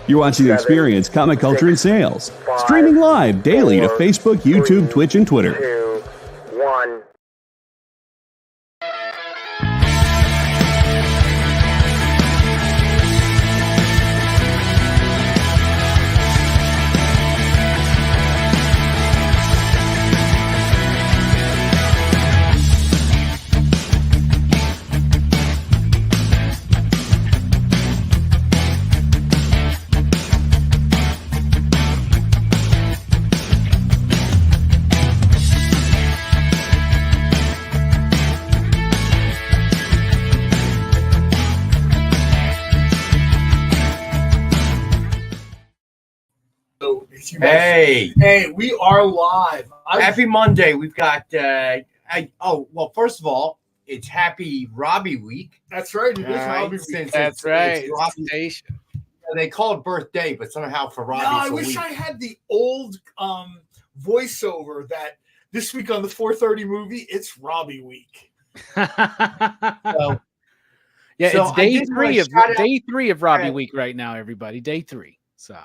You're watching Experience Comic Culture and Sales. Streaming live daily to Facebook, YouTube, Twitch, and Twitter. 2, 1. Hey, we are live. Happy Monday. We've got, first of all, it's Happy Robbie Week. That's right. It is Robbie Week. That's right. It's Robbie. They call it birthday, but somehow for Robbie, I wish I had the old voiceover that this week on the 4:30 movie, it's Robbie Week. It's day three of Robbie Week right now, everybody. Day 3. So,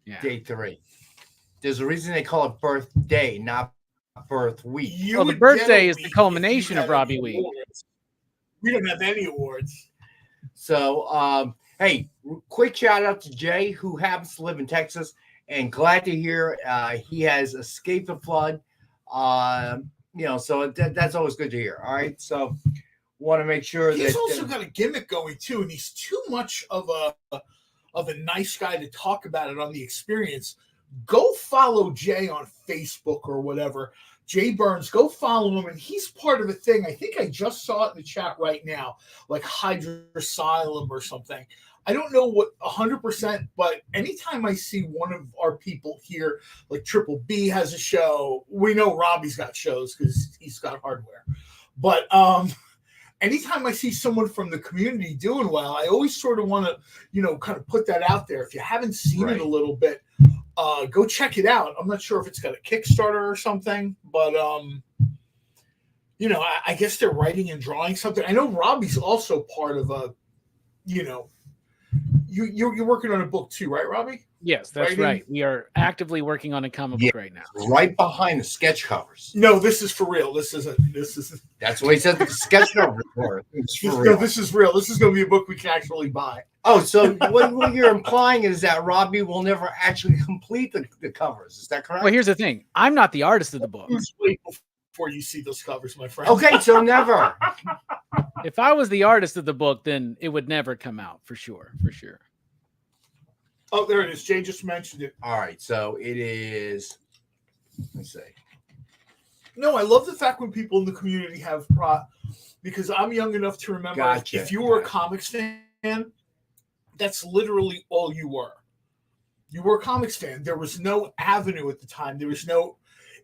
yeah. Day 3. There's a reason they call it birthday, not birth week. Well, the birthday is the culmination of Robbie Week. Awards. We don't have any awards. So, hey, quick shout out to Jay, who happens to live in Texas, and glad to hear he has escaped the flood. So that's always good to hear. All right, so want to make sure he's also got a gimmick going too, and he's too much of a nice guy to talk about it on the Experience. Go follow Jay on Facebook or whatever. Jay Burns, go follow him. And he's part of a thing. I think I just saw it in the chat right now, like Hydrosylum or something. I don't know what 100%, but anytime I see one of our people here, like Triple B has a show, we know Robbie's got shows because he's got hardware. But anytime I see someone from the community doing well, I always sort of want to, kind of put that out there. If you haven't seen it a little bit, go check it out. I'm not sure if it's got a Kickstarter or something, but I guess they're writing and drawing something. I know Robbie's also part of you're working on a book too, right, Robbie? Yes, that's right. We are actively working on a comic book right now. Right behind the sketch covers. No, this is for real. This isn't. That's what he said. The sketch covers were. No, this is real. This is going to be a book we can actually buy. Oh, so what you're implying is that Robbie will never actually complete the covers. Is that correct? Well, here's the thing. I'm not the artist of the book. Wait before you see those covers, my friend. Okay, so never. If I was the artist of the book, then it would never come out for sure. Oh, there it is. Jay just mentioned it. All right, so it is. Let me see. No, I love the fact when people in the community have because I'm young enough to remember if you were a comics fan, that's literally all you were. You were a comics fan. There was no avenue at the time. There was no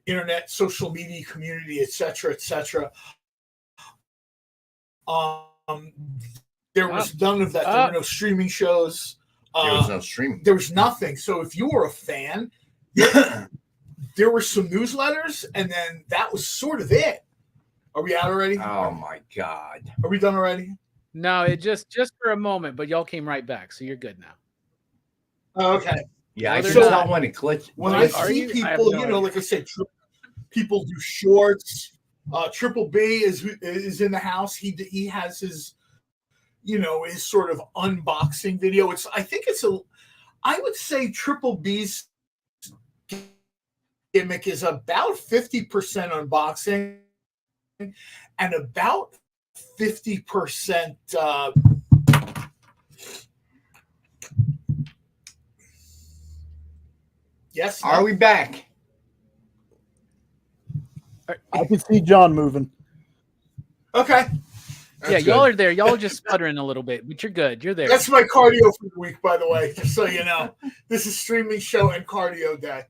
internet, social media, community, etc., etc. There was none of that. There were no streaming shows. There was no streaming. There was nothing. So if you were a fan, there were some newsletters, and then that was sort of it. Are we out already? Oh my God! Are we done already? No, it just for a moment, but y'all came right back, so you're good now. Oh, okay. Yeah, I saw when it glitched. When I see people, like I said, people do shorts. Triple B is in the house. He has his, his sort of unboxing video. I would say Triple B's gimmick is about 50% unboxing and about 50%. Yes. Are we back? I can see John moving. Okay. That's good. Y'all are there. Y'all are just sputtering a little bit, but you're good. You're there. That's my cardio for the week, by the way, just so you know. This is streaming show and cardio day.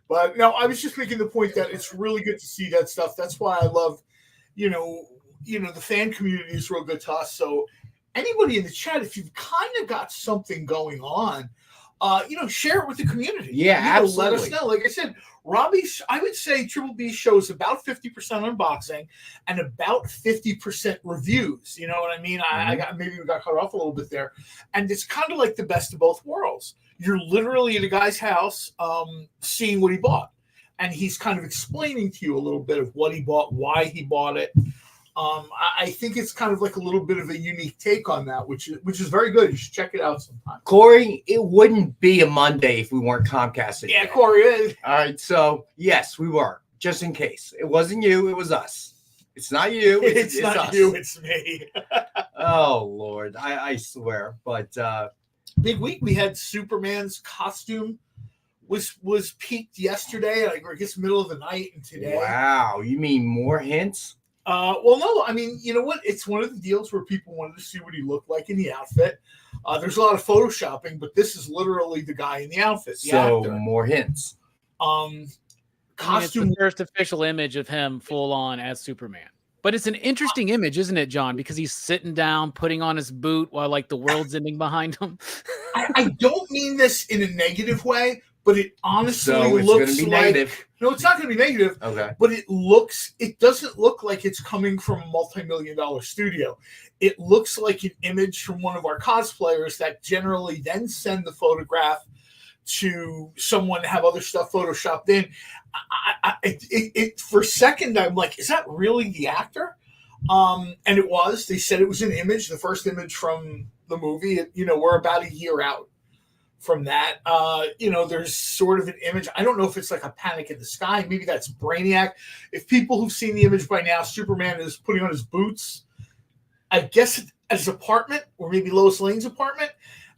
But no, I was just making the point that it's really good to see that stuff. That's why I love, the fan community is real good to us. So anybody in the chat, if you've kind of got something going on, share it with the community. Yeah, absolutely. Let us know. Like I said, Robbie's, I would say Triple B shows about 50% unboxing and about 50% reviews. You know what I mean? Mm-hmm. Maybe we got cut off a little bit there. And it's kind of like the best of both worlds. you're literally at a guy's house, seeing what he bought, and he's kind of explaining to you a little bit of what he bought, why he bought it. I think it's kind of like a little bit of a unique take on that, which is very good. You should check it out sometime. Corey, it wouldn't be a Monday if we weren't Comcasting. Yeah, Corey. All right, so yes, we were. Just in case. It wasn't you, it was us. It's not you. It's not us. you, it's me. Oh, Lord. I swear. But big week. We had Superman's costume was peaked yesterday, I guess middle of the night, and today. Wow. You mean more hints? Well, no. I mean, you know what? It's one of the deals where people wanted to see what he looked like in the outfit. There's a lot of photoshopping, but this is literally the guy in the outfit. So more hints. Costume. It's the first official image of him full on as Superman. But it's an interesting image, isn't it, John? Because he's sitting down, putting on his boot while like the world's ending behind him. I don't mean this in a negative way, but it honestly looks going to be like negative. No, it's not going to be negative. Okay. But it doesn't look like it's coming from a multi-million-dollar studio. It looks like an image from one of our cosplayers that generally then send the photograph to someone to have other stuff photoshopped in. For a second, I'm like, is that really the actor? And it was. They said it was an image, the first image from the movie. We're about a year out from that. There's sort of an image. I don't know if it's like a Panic in the Sky. Maybe that's Brainiac. If people who've seen the image by now, Superman is putting on his boots, I guess at his apartment, or maybe Lois Lane's apartment.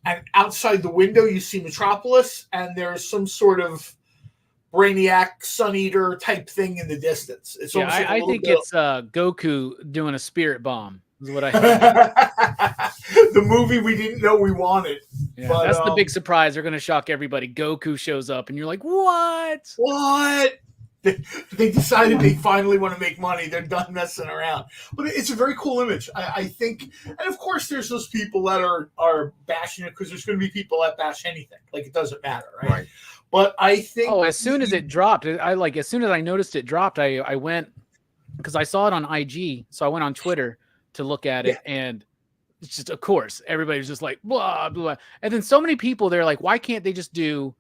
And outside the window, you see Metropolis, and there's some sort of Brainiac, Sun Eater type thing in the distance. It's yeah, like I think it's Goku doing a spirit bomb. Is what I think. The movie we didn't know we wanted. Yeah, but, that's the big surprise. They're going to shock everybody. Goku shows up, and you're like, what? What? They decided they finally want to make money. They're done messing around. But it's a very cool image. I think, and of course, there's those people that are bashing it because there's going to be people that bash anything. Like, it doesn't matter, right? But I think. Oh, as soon as it dropped, as soon as I noticed it dropped, I went because I saw it on IG, so I went on Twitter to look at it, and it's just, of course, everybody's just like blah blah, and then so many people they're like, why can't they just do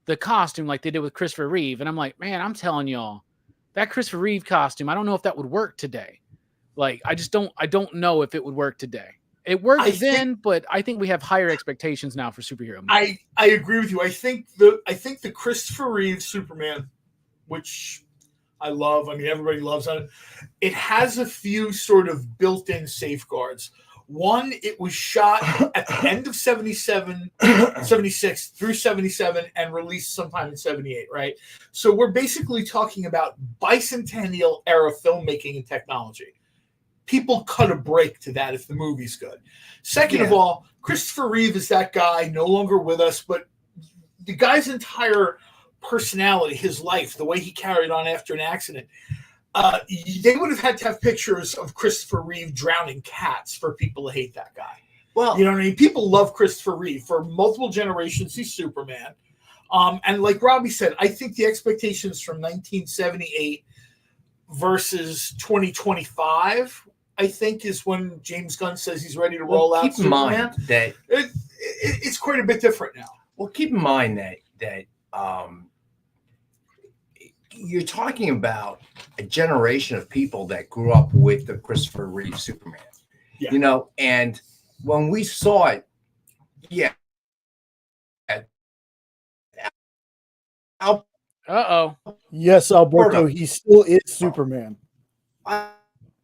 the costume like they did with Christopher Reeve? And I'm like, man, I'm telling y'all, that Christopher Reeve costume, I don't know if that would work today. Like, I don't know if it would work today. It worked then, but I think we have higher expectations now for superhero movies. I agree with you. I think the Christopher Reeve Superman, which I love, I mean, everybody loves it. It has a few sort of built-in safeguards. One, it was shot at the end of 76 through 77 and released sometime in 78, right? So we're basically talking about bicentennial era filmmaking and technology. People cut a break to that if the movie's good. Second of all, Christopher Reeve is that guy, no longer with us, but the guy's entire personality, his life, the way he carried on after an accident, they would have had to have pictures of Christopher Reeve drowning cats for people to hate that guy. Well, you know what I mean? People love Christopher Reeve. For multiple generations, he's Superman. And like Robbie said, I think the expectations from 1978 versus 2025, I think, is when James Gunn says he's ready to roll out Superman. Keep in mind that it's quite a bit different now. Well, keep in mind that you're talking about a generation of people that grew up with the Christopher Reeve Superman. Yeah. And when we saw it, Yes, Alberto, he still is Superman.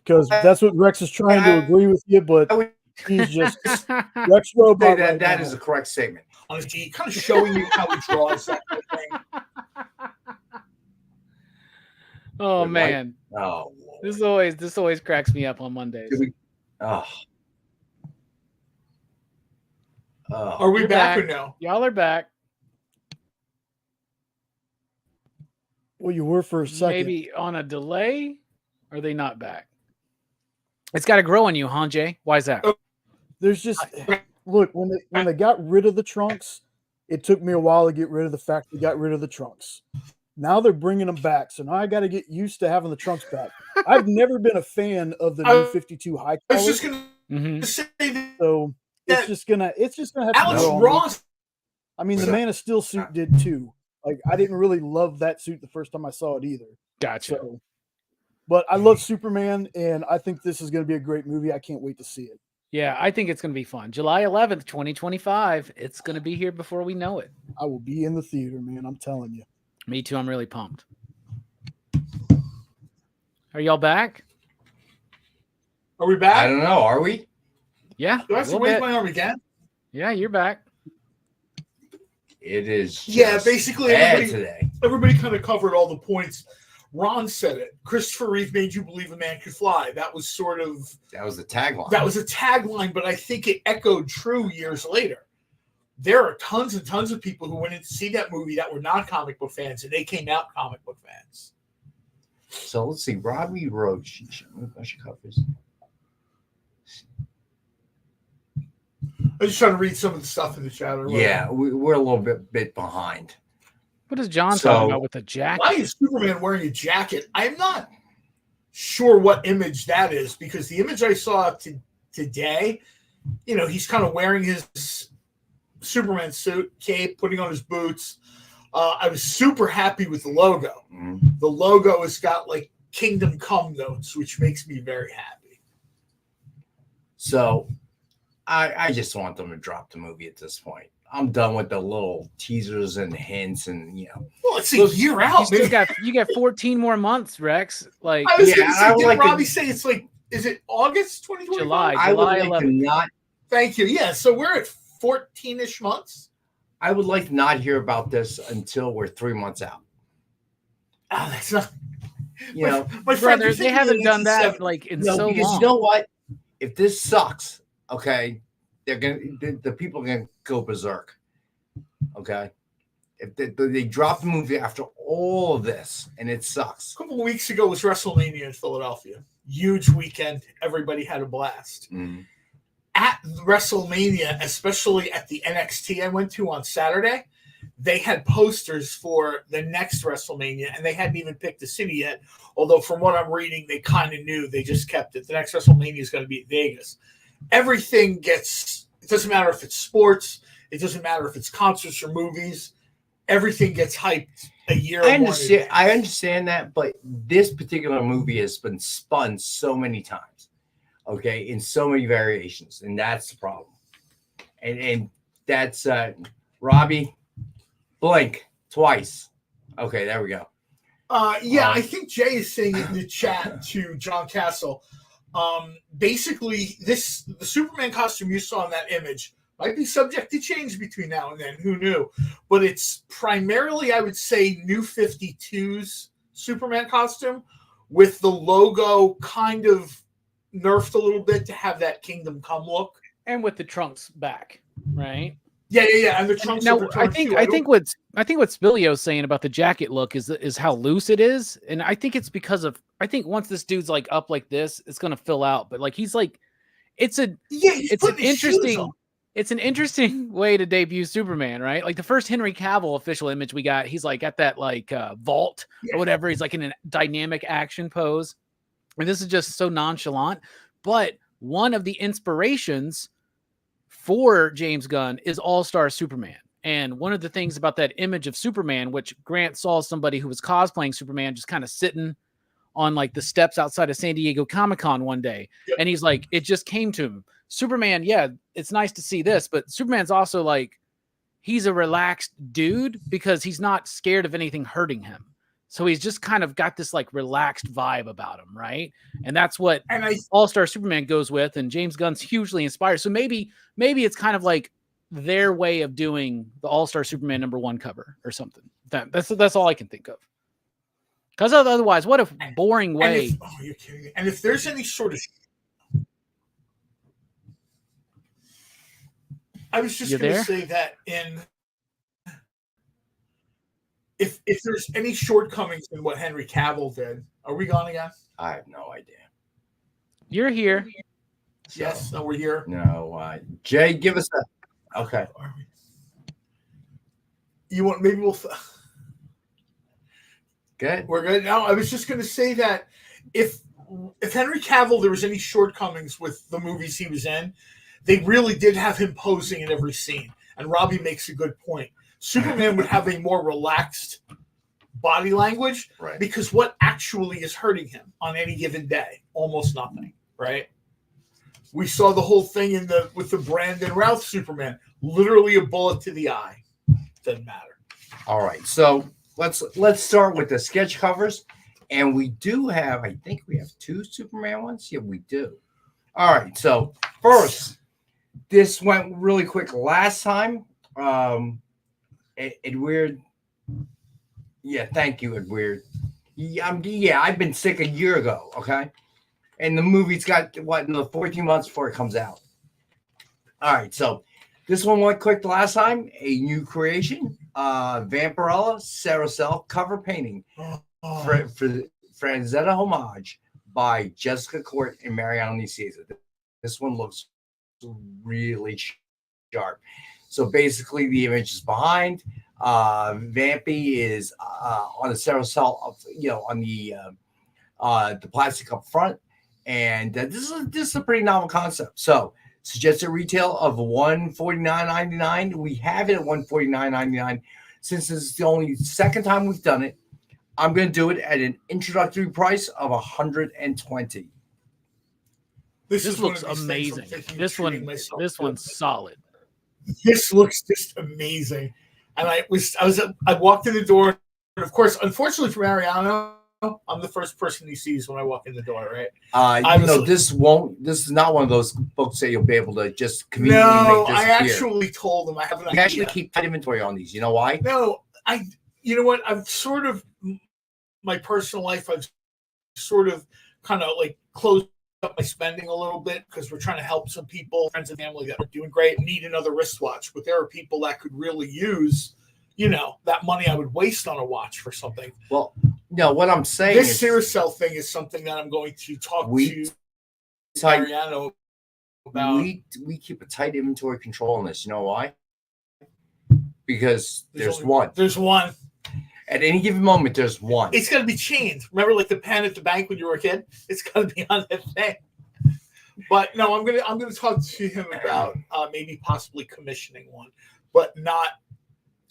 Because that's what Rex is trying to agree with you, but he's just Rex Robot. That is a correct statement. Honestly, kind of showing you how he draws that kind of thing. Oh man! Oh, this always cracks me up on Mondays. Are we back or no? Y'all are back. Well, you were for a second. Maybe on a delay. Are they not back? It's got to grow on you, huh, Jay? Why is that? There's just look when they got rid of the trunks. It took me a while to get rid of the fact they got rid of the trunks. Now they're bringing them back, so now I got to get used to having the trunks back. I've never been a fan of the new 52 high collar. I was just gonna say that. So it's just gonna have to Alex grow on Ross I mean, the Man of Steel suit did too. Like, I didn't really love that suit the first time I saw it either. Gotcha. So, but I love Superman, and I think this is going to be a great movie. I can't wait to see it. Yeah, I think it's going to be fun. July 11th, 2025. It's going to be here before we know it. I will be in the theater, man. I'm telling you. Me too. I'm really pumped. Are y'all back? Are we back? I don't know. Are we? Yeah. Do I have to wave my arm again? Yeah, you're back. It is. Basically, everybody kind of covered all the points. Ron said it. Christopher Reeve made you believe a man could fly. That was the tagline. That was a tagline, but I think it echoed true years later. There are tons and tons of people who went in to see that movie that were not comic book fans, and they came out comic book fans. So let's see. Robbie wrote. I should cover this. I'm just trying to read some of the stuff in the chat. Yeah, we're a little bit behind. What is John talking about with the jacket? Why is Superman wearing a jacket? I'm not sure what image that is, because the image I saw today, he's kind of wearing his Superman suit, cape, putting on his boots. I was super happy with the logo. Mm-hmm. The logo has got like Kingdom Come notes, which makes me very happy. So I just want them to drop the movie at this point. I'm done with the little teasers and hints and Well, it's a year out. You got 14 more months, Rex. Like, I was going to say, did Robbie say it's like, is it August 2025? July I would like 11th. to not. Thank you. Yeah, so we're at 14-ish months. I would like to not hear about this until we're 3 months out. Oh, that's not. My friend, they haven't done that like in so long. Because you know what? If this sucks, okay, the people are gonna go berserk. Okay, if they drop the movie after all of this and it sucks. A couple of weeks ago was WrestleMania in Philadelphia. Huge weekend. Everybody had a blast. Mm. At WrestleMania, especially at the NXT I went to on Saturday, they had posters for the next WrestleMania, and they hadn't even picked the city yet. Although from what I'm reading, they kind of knew. They just kept it. The next WrestleMania is going to be at Vegas. Everything gets, it doesn't matter if it's sports, it doesn't matter if it's concerts or movies, everything gets hyped a year. I understand that, but this particular movie has been spun so many times, okay, in so many variations, and that's the problem. And that's Robbie, blink twice. Okay, there we go. I think Jay is saying in the chat to John Castle. Basically, the Superman costume you saw in that image might be subject to change between now and then. Who knew? But it's primarily, I would say, New 52's Superman costume with the logo kind of nerfed a little bit to have that Kingdom Come look, and with the trunks back, right? Yeah. And the trunks. Now, I think what Spillio's saying about the jacket look is how loose it is, and I think it's because of. I think once this dude's like up like this, it's gonna fill out. But like he's like, it's an interesting way to debut Superman, right? Like the first Henry Cavill official image we got, he's like at that like vault or whatever. He's like in a dynamic action pose, and this is just so nonchalant. But one of the inspirations for James Gunn is All-Star Superman. And one of the things about that image of Superman, which Grant saw somebody who was cosplaying Superman just kind of sitting on like the steps outside of San Diego Comic-Con one day. Yep. And he's like, it just came to him. Superman, yeah, it's nice to see this, but Superman's also like, he's a relaxed dude because he's not scared of anything hurting him. So he's just kind of got this like relaxed vibe about him, right? And that's what All-Star Superman goes with, and James Gunn's hugely inspired. So maybe it's kind of like their way of doing the All-Star Superman #1 cover or something. That's all I can think of. Because otherwise, what a boring way. You're kidding me. And if there's any sort of, I was just going to say that if there's any shortcomings in what Henry Cavill did, are we gone again? I have no idea. You're here. Yes, no, we're here. No, Jay, give us a. Okay. You want? Maybe we'll. Good. We're good. No, I was just going to say that if Henry Cavill, there was any shortcomings with the movies he was in, they really did have him posing in every scene. and Robbie makes a good point. Superman would have a more relaxed body language, Right. because what actually is hurting him on any given day? Almost nothing, right? We saw the whole thing with the Brandon Routh Superman, literally a bullet to the eye. Doesn't matter. All right, so let's start with the sketch covers, and we do have, I think we have 2 Superman ones. Yeah, we do. All right, so first, this went really quick last time. Edward, yeah, thank you, Edward. Yeah, I've been sick a year ago. Okay, and the movie's got another 14 months before it comes out. All right, so this one went quick the last time. A new creation, Vampirella Carousel cover painting for Franzetta homage by Jessica Court and Mariano Nicieza. This one looks really sharp. So basically, the image is behind. Vampy is on the carousel, on the plastic up front, and this is a pretty novel concept. So suggested retail of $149.99. We have it at $149.99. Since this is the only second time we've done it, I'm going to do it at an introductory price of $120. This looks amazing. This one's solid. This looks just amazing. And I walked in the door, and of course, unfortunately for Mariano, I'm the first person he sees when I walk in the door, right? This is not one of those books that you'll be able to just conveniently No, make I disappear. actually told him I have an You idea. actually keep tight inventory on these. You know why? No, you know what? I've sort of, my personal life, I've sort of kind of like closed up my spending a little bit because we're trying to help some people, friends and family that are doing great and need another wristwatch. But there are people that could really use, that money I would waste on a watch for something. Well, no, what I'm saying This is Carousel thing is something that I'm going to talk to Mariano about. We keep a tight inventory control on this. You know why? Because there's one. There's one. At any given moment, there's one. It's got to be chained. Remember, like the pen at the bank when you were a kid? It's got to be on that thing. But no, I'm gonna talk to him about maybe possibly commissioning one, but not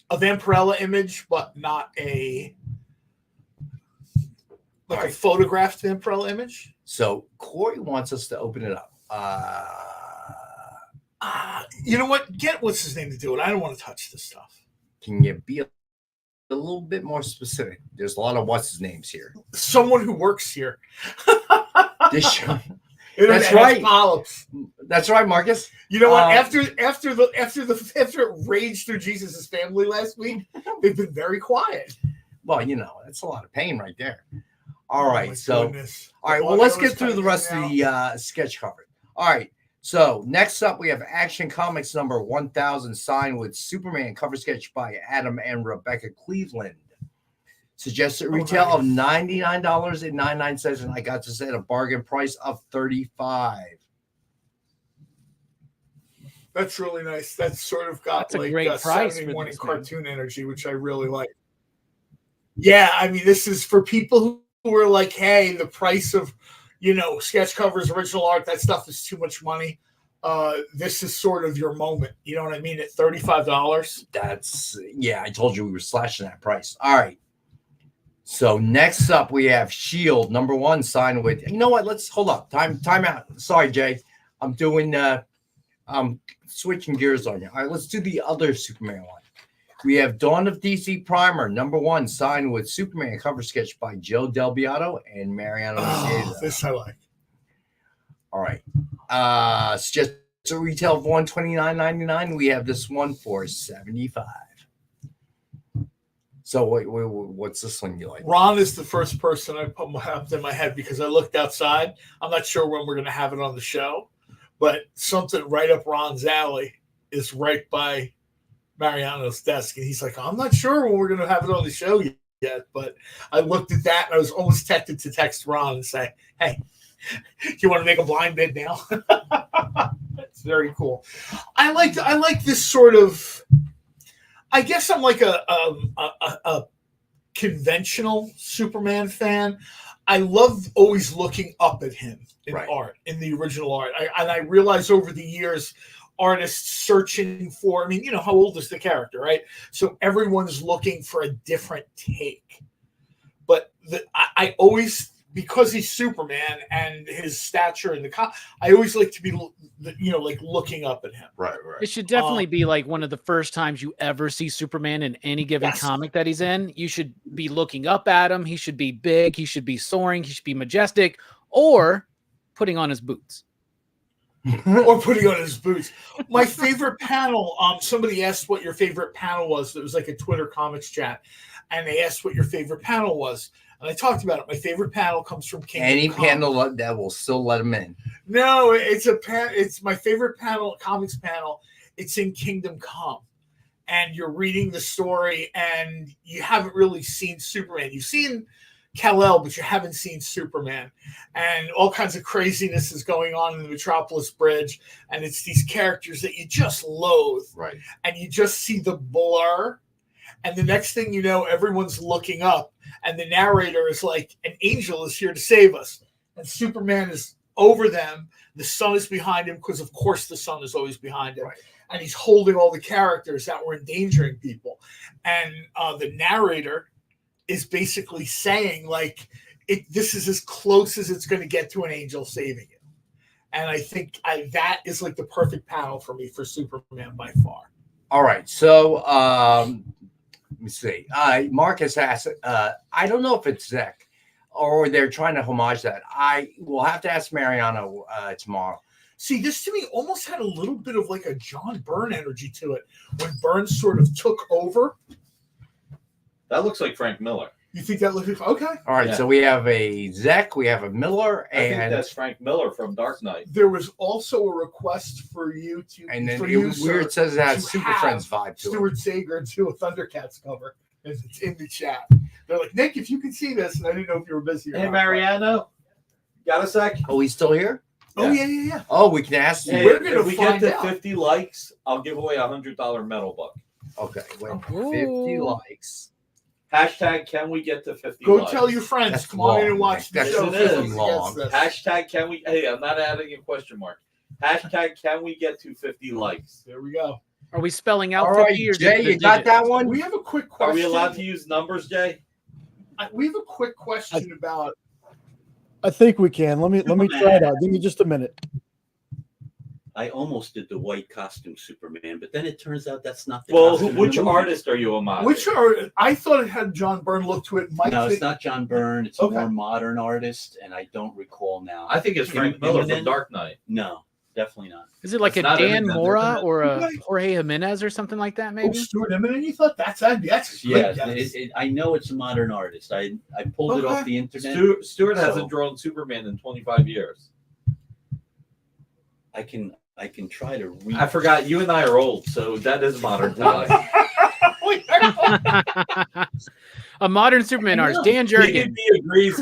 a Vampirella image, but not a photographed Vampirella image. So Corey wants us to open it up. You know what? Get what's his name to do it. I don't want to touch this stuff. Can you be a little bit more specific? There's a lot of what's his names here. Someone who works here. That's right. Polyps. That's right, Marcus. You know what? After it raged through Jesus' family last week, they've been very quiet. Well, that's a lot of pain right there. All right, Goodness. All right. Well, let's get through the rest of the sketch cover. All right. So next up, we have Action Comics number 1000, signed with Superman, cover sketch by Adam and Rebecca Cleveland. Suggested retail of $99.99, and I got this at a bargain price of $35. That's really nice. That's sort of got a great price Saturday for morning this cartoon energy, which I really like. Yeah, I mean, this is for people who are like, hey, the price of sketch covers, original art, that stuff is too much money. This is sort of your moment. You know what I mean? At $35. I told you we were slashing that price. All right. So next up, we have Shield number 1, signed with. You know what? Let's hold up. Time out. Sorry, Jay. I'm doing. I'm switching gears on you. All right, let's do the other Superman one. We have Dawn of DC Primer number 1, signed with Superman, cover sketch by Joe Del Beato and Mariano Nicieza. This I like. All right. It's just a retail of $129.99. We have this one for $75. So what's this one you like? Ron is the first person I put up in my head because I looked outside. I'm not sure when we're going to have it on the show, but something right up Ron's alley is right by Mariano's desk. And he's like, I'm not sure when we're going to have it on the show yet, but I looked at that and I was almost tempted to text Ron and say, hey, do you want to make a blind bid now? That's very cool. I like this sort of. I guess I'm like a conventional Superman fan. I love always looking up at him in art, in the original art. I realize over the years, artists searching for. I mean, you know, how old is the character, right? So everyone's looking for a different take. But I always, because he's Superman and his stature in the I always like to be, you know, like looking up at him. Right. It should definitely be like one of the first times you ever see Superman in any given comic that he's in. You should be looking up at him. He should be big. He should be soaring. He should be majestic, or putting on his boots. Or putting on his boots. My favorite panel, somebody asked what your favorite panel was. It was like a Twitter comics chat, and they asked what your favorite panel was. And I talked about it. My favorite panel comes from Kingdom Any Come. panel that will still let him in. No, it's my favorite panel, comics panel. It's in Kingdom Come. And you're reading the story, and you haven't really seen Superman. You've seen Kal-El, but you haven't seen Superman. And all kinds of craziness is going on in the Metropolis Bridge. And it's these characters that you just loathe. Right. And you just see the blur. And the next thing you know, everyone's looking up. And the narrator is like, an angel is here to save us. And Superman is over them. The sun is behind him, because, of course, the sun is always behind him. Right. And he's holding all the characters that were endangering people. And the narrator is basically saying, like, this is as close as it's going to get to an angel saving you. And I think that is like the perfect panel for me for Superman by far. All right. So let me see. Marcus asked, I don't know if it's Zach or they're trying to homage that. I will have to ask Mariano tomorrow. See, this to me almost had a little bit of like a John Byrne energy to it when Byrne sort of took over. That looks like Frank Miller. You think that looks okay? All right, so we have a Zach, we have a Miller, I think that's Frank Miller from Dark Knight. There was also a request for you to, and then for it was weird. It says it has Super Friends vibe to Stuart Sager to a Thundercats cover. It's in the chat. They're like, Nick, if you can see this, and I didn't know if you were busy. Hey, Mariano, got a sec? Oh, he's still here? Oh yeah. Oh, we can ask you. Hey, we're gonna if we find get to out. 50 likes, I'll give away $100 metal book. Okay, wait, 50 likes. Hashtag can we get to 50 Go likes? tell your friends. That's Come on in long, and watch the Nick. show. That's Who's long. against this? Hashtag can we? Hey, I'm not adding a question mark. Hashtag can we get to 50 likes? There we go. Are we spelling out All right, 50 or Jay, just the you got digits? that one? We have a quick question. Are we allowed to use numbers, Jay? We have a quick question about. I think we can. Let me try it out. Give me just a minute. I almost did the white costume Superman, but then it turns out that's not the Well, costume in which the movie. artist are you homaging? I thought it had John Byrne look to it. No, it's not John Byrne. It's Okay. a more modern artist, and I don't recall now. I think it's Frank Miller from Dark Knight. No, definitely not. Is it like It's a not Dan Eminem, Mora isn't it? or a Okay. Jorge Jimenez or something like that, Oh, maybe? Stuart Eminem. You thought that's a Yeah, great guess. I know it's a modern artist. I pulled it Okay. off the internet. Stewart So- hasn't drawn Superman in 25 years. I can try to read. I forgot you and I are old, so that is modern to us. A modern Superman artist, Dan Jurgen.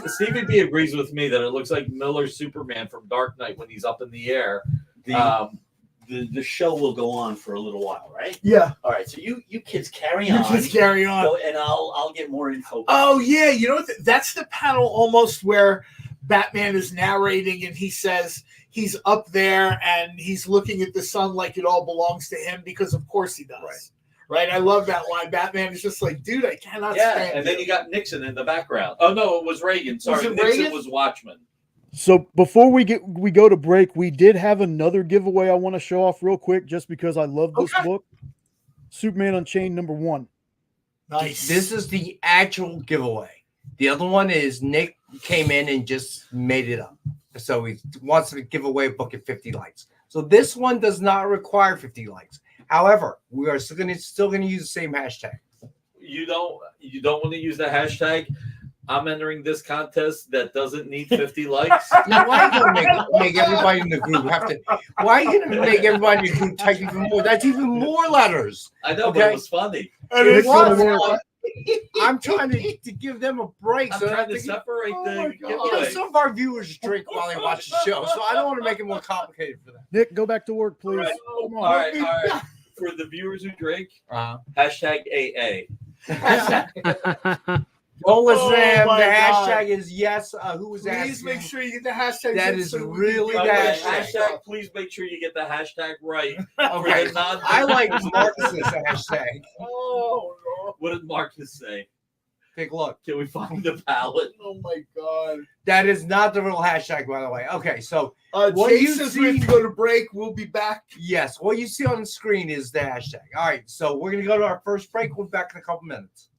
Stevie B agrees with me that it looks like Miller's Superman from Dark Knight when he's up in the air. The show will go on for a little while, right? Yeah. All right. So you kids carry You on. just carry on. Go, and I'll get more info. Oh yeah, you know what? That's the panel almost where Batman is narrating and he says he's up there and he's looking at the sun like it all belongs to him because of course he does. Right? I love that line. Batman is just like, dude, I cannot stand and then you got Nixon in the background. Oh no, it was Reagan. Sorry, it Nixon Reagan? was Watchman. So before we go to break, we did have another giveaway I want to show off real quick, just because I love this book. Superman Unchained #1. Nice. This is the actual giveaway. The other one is Nick came in and just made it up. So he wants to give away a book at 50 likes. So this one does not require 50 likes. However, we are still going to use the same hashtag. You don't want to use the hashtag. I'm entering this contest that doesn't need 50 likes. Now, why are you going to make everybody in the group have to? Why are you going to make everybody in the group type even more? That's even more letters. I know, but it was funny. It What? I'm trying to give them a break. I'm so trying that to they can- separate the You know, giveaway. some of our viewers drink while they watch the show, so I don't want to make it more complicated for them. Nick, go back to work, please. Right. Come All on. right. For the viewers who drink, hashtag AA. Don't listen to him. my The God. hashtag is yes. Who was Please asking? make sure you get the hashtag. That in is so we can really get the Okay, hashtag. hashtag. Please make sure you get the hashtag right. Okay, For the non- I like Marcus's hashtag. Oh no! What did Marcus say? Take a look. Can we find the ballot? Oh my God! That is not the real hashtag, by the way. Okay, so what Jay you says we have see- to go to break. We'll be back. yes, what you see on the screen is the hashtag. All right, so we're gonna go to our first break. We'll be back in a couple minutes.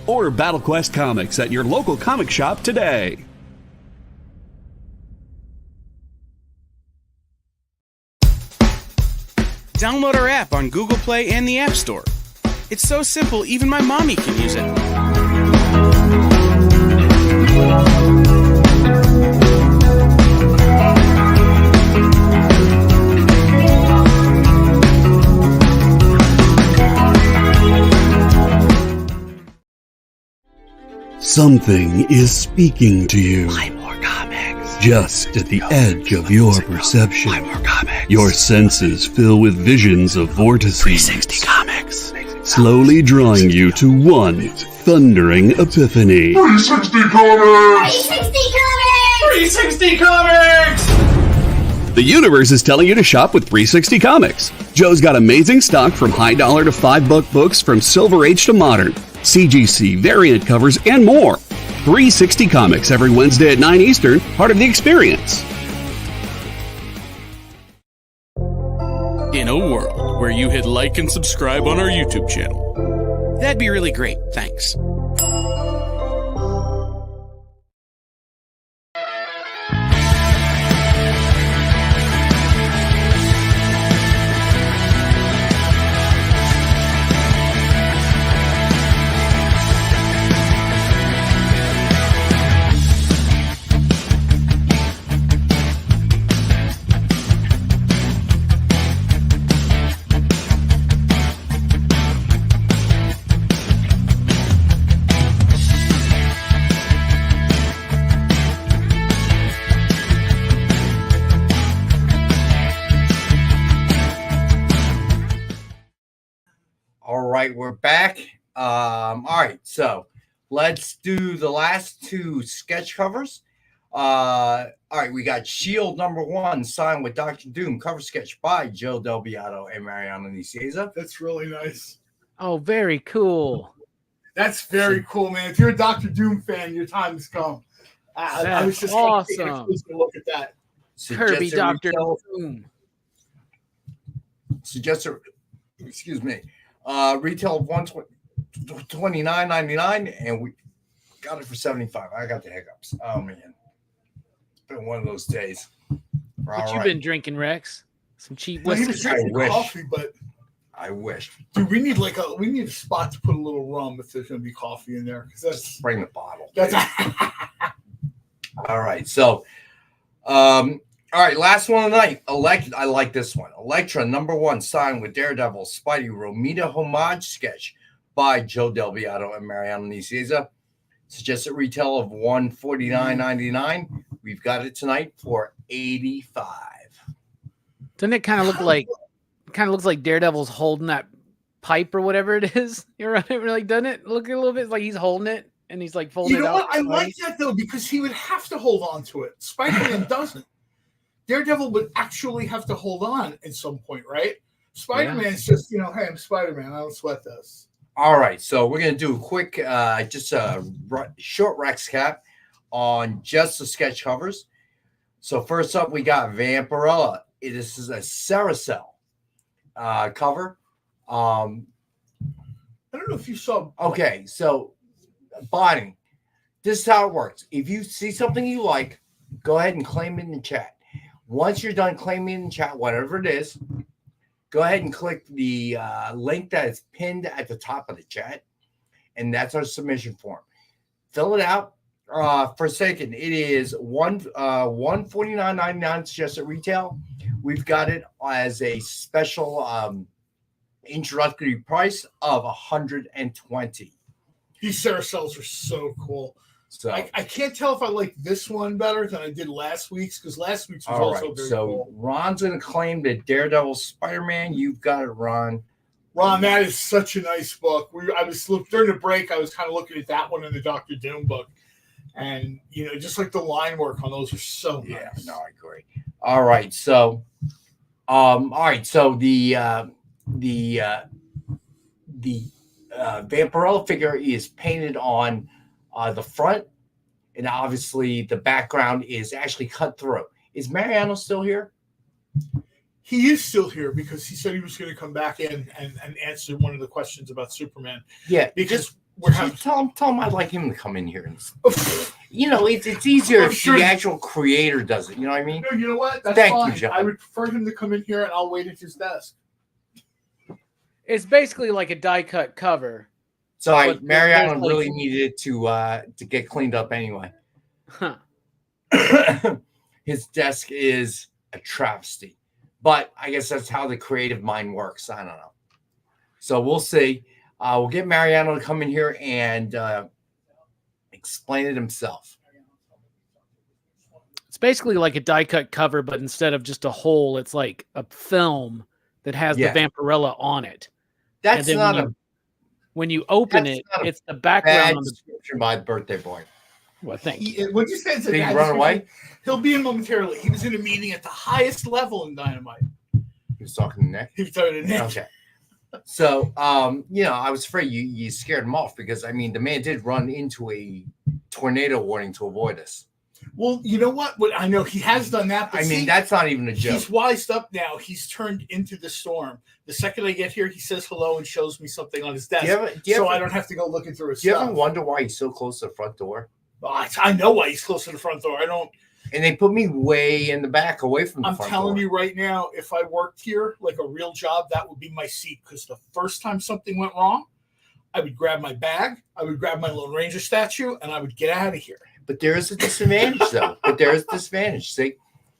Order Battle Quest comics at your local comic shop today. Download our app on Google Play and the App Store. It's so simple, even my mommy can use it. Something is speaking to you. Just at the edge of your perception. Your senses fill with visions of vortices. Slowly drawing you to one thundering epiphany. 360 Comics! The universe is telling you to shop with 360 Comics. Joe's got amazing stock from high dollar to $5 books from Silver Age to modern, CGC, variant covers, and more. 360 Comics every Wednesday at 9 Eastern, part of The Experience. In a world where you hit like and subscribe on our YouTube channel. That'd be really great, thanks. All right, we're back. All right, so let's do the last two sketch covers. All right, we got Shield #1 signed with Dr. Doom, cover sketch by Joe Del Beato and Mariano Nicieza. That's really nice. Oh, very cool. That's very cool, man. If you're a Doctor Doom fan, your time has come. I was just awesome. to look at that. Kirby Suggested Dr. retail- Doom. Suggested, excuse me, retail of $129.99, and we got it for $75. I got the hiccups. Oh man, it's been one of those days. What you been drinking, Rex? Some cheap Well, he whiskey. was drinking wish. coffee, but I wish. dude, we need a spot to put a little rum if there's gonna be coffee in there, because that's Bring the bottle. All right, so all right, last one of the night. I like this one. Elektra #1 signed with Daredevil, Spidey, Romita homage sketch by Joe Del Beato and Mariano Nicieza. Suggested retail of $149.99. We've got it tonight for $85. Doesn't it kind of look like? Kind of looks like Daredevil's holding that pipe or whatever it is. You're right, like, doesn't it look a little bit like he's holding it and he's like folding You know it what? out? I like that though, because he would have to hold on to it. Spider-Man doesn't. Daredevil would actually have to hold on at some point, right? Spider-Man's just, hey, I'm Spider-Man. I don't sweat this. All right, so we're going to do a quick, just a short Rex cap on just the sketch covers. So first up, we got Vampirella. This is a Ceracell cover. I don't know if you saw. Okay, so Bonnie, this is how it works. If you see something you like, go ahead and claim it in the chat. Once you're done claiming in the chat, whatever it is, go ahead and click the link that is pinned at the top of the chat, and that's our submission form. Fill it out. For a second, it is $149.99 suggested retail. We've got it as a special introductory price of $120. These Ceracells are so cool. So I can't tell if I like this one better than I did last week's, because last week's was also very cool. Ron's going to claim the Daredevil Spider-Man. You've got it, Ron. Ron, that is such a nice book. I was during the break, I was kind of looking at that one in the Dr. Doom book. And, just like the line work on those are so nice. Yeah, no, I agree. All right. So, the Vampirella figure is painted on the front, and obviously the background is actually cut through. Is Mariano still here? He is still here because he said he was going to come back in and answer one of the questions about Superman. Yeah, because tell him I'd like him to come in here. It's easier if the actual creator does it. You know what I mean? No, you know what? That's Thank fine. you, John. I would prefer him to come in here, and I'll wait at his desk. It's basically like a die cut cover. So Mariano really needed to get cleaned up anyway. Huh. His desk is a travesty, but I guess that's how the creative mind works. I don't know. So we'll see. We'll get Mariano to come in here and explain it himself. It's basically like a die cut cover, but instead of just a hole, it's like a film that has the Vampirella on it. That's not when you open it, it's the background on the description by the birthday boy. Well, thank you. What you said Did he run away? He'll be in momentarily. He was in a meeting at the highest level in Dynamite. He was talking to Nick. He was talking to Nick. Okay. So, I was afraid you scared him off because, the man did run into a tornado warning to avoid us. Well, you know what? I know he has done that. But that's not even a joke. He's wised up now. He's turned into the storm. The second I get here, he says hello and shows me something on his desk. I don't have to go looking through his stuff. Do you ever wonder why he's so close to the front door? I know why he's close to the front door. I don't. And they put me way in the back, away from the front door. I'm telling you right now, if I worked here like a real job, that would be my seat. Because the first time something went wrong, I would grab my bag, I would grab my Lone Ranger statue, and I would get out of here. But there is a disadvantage, though. See?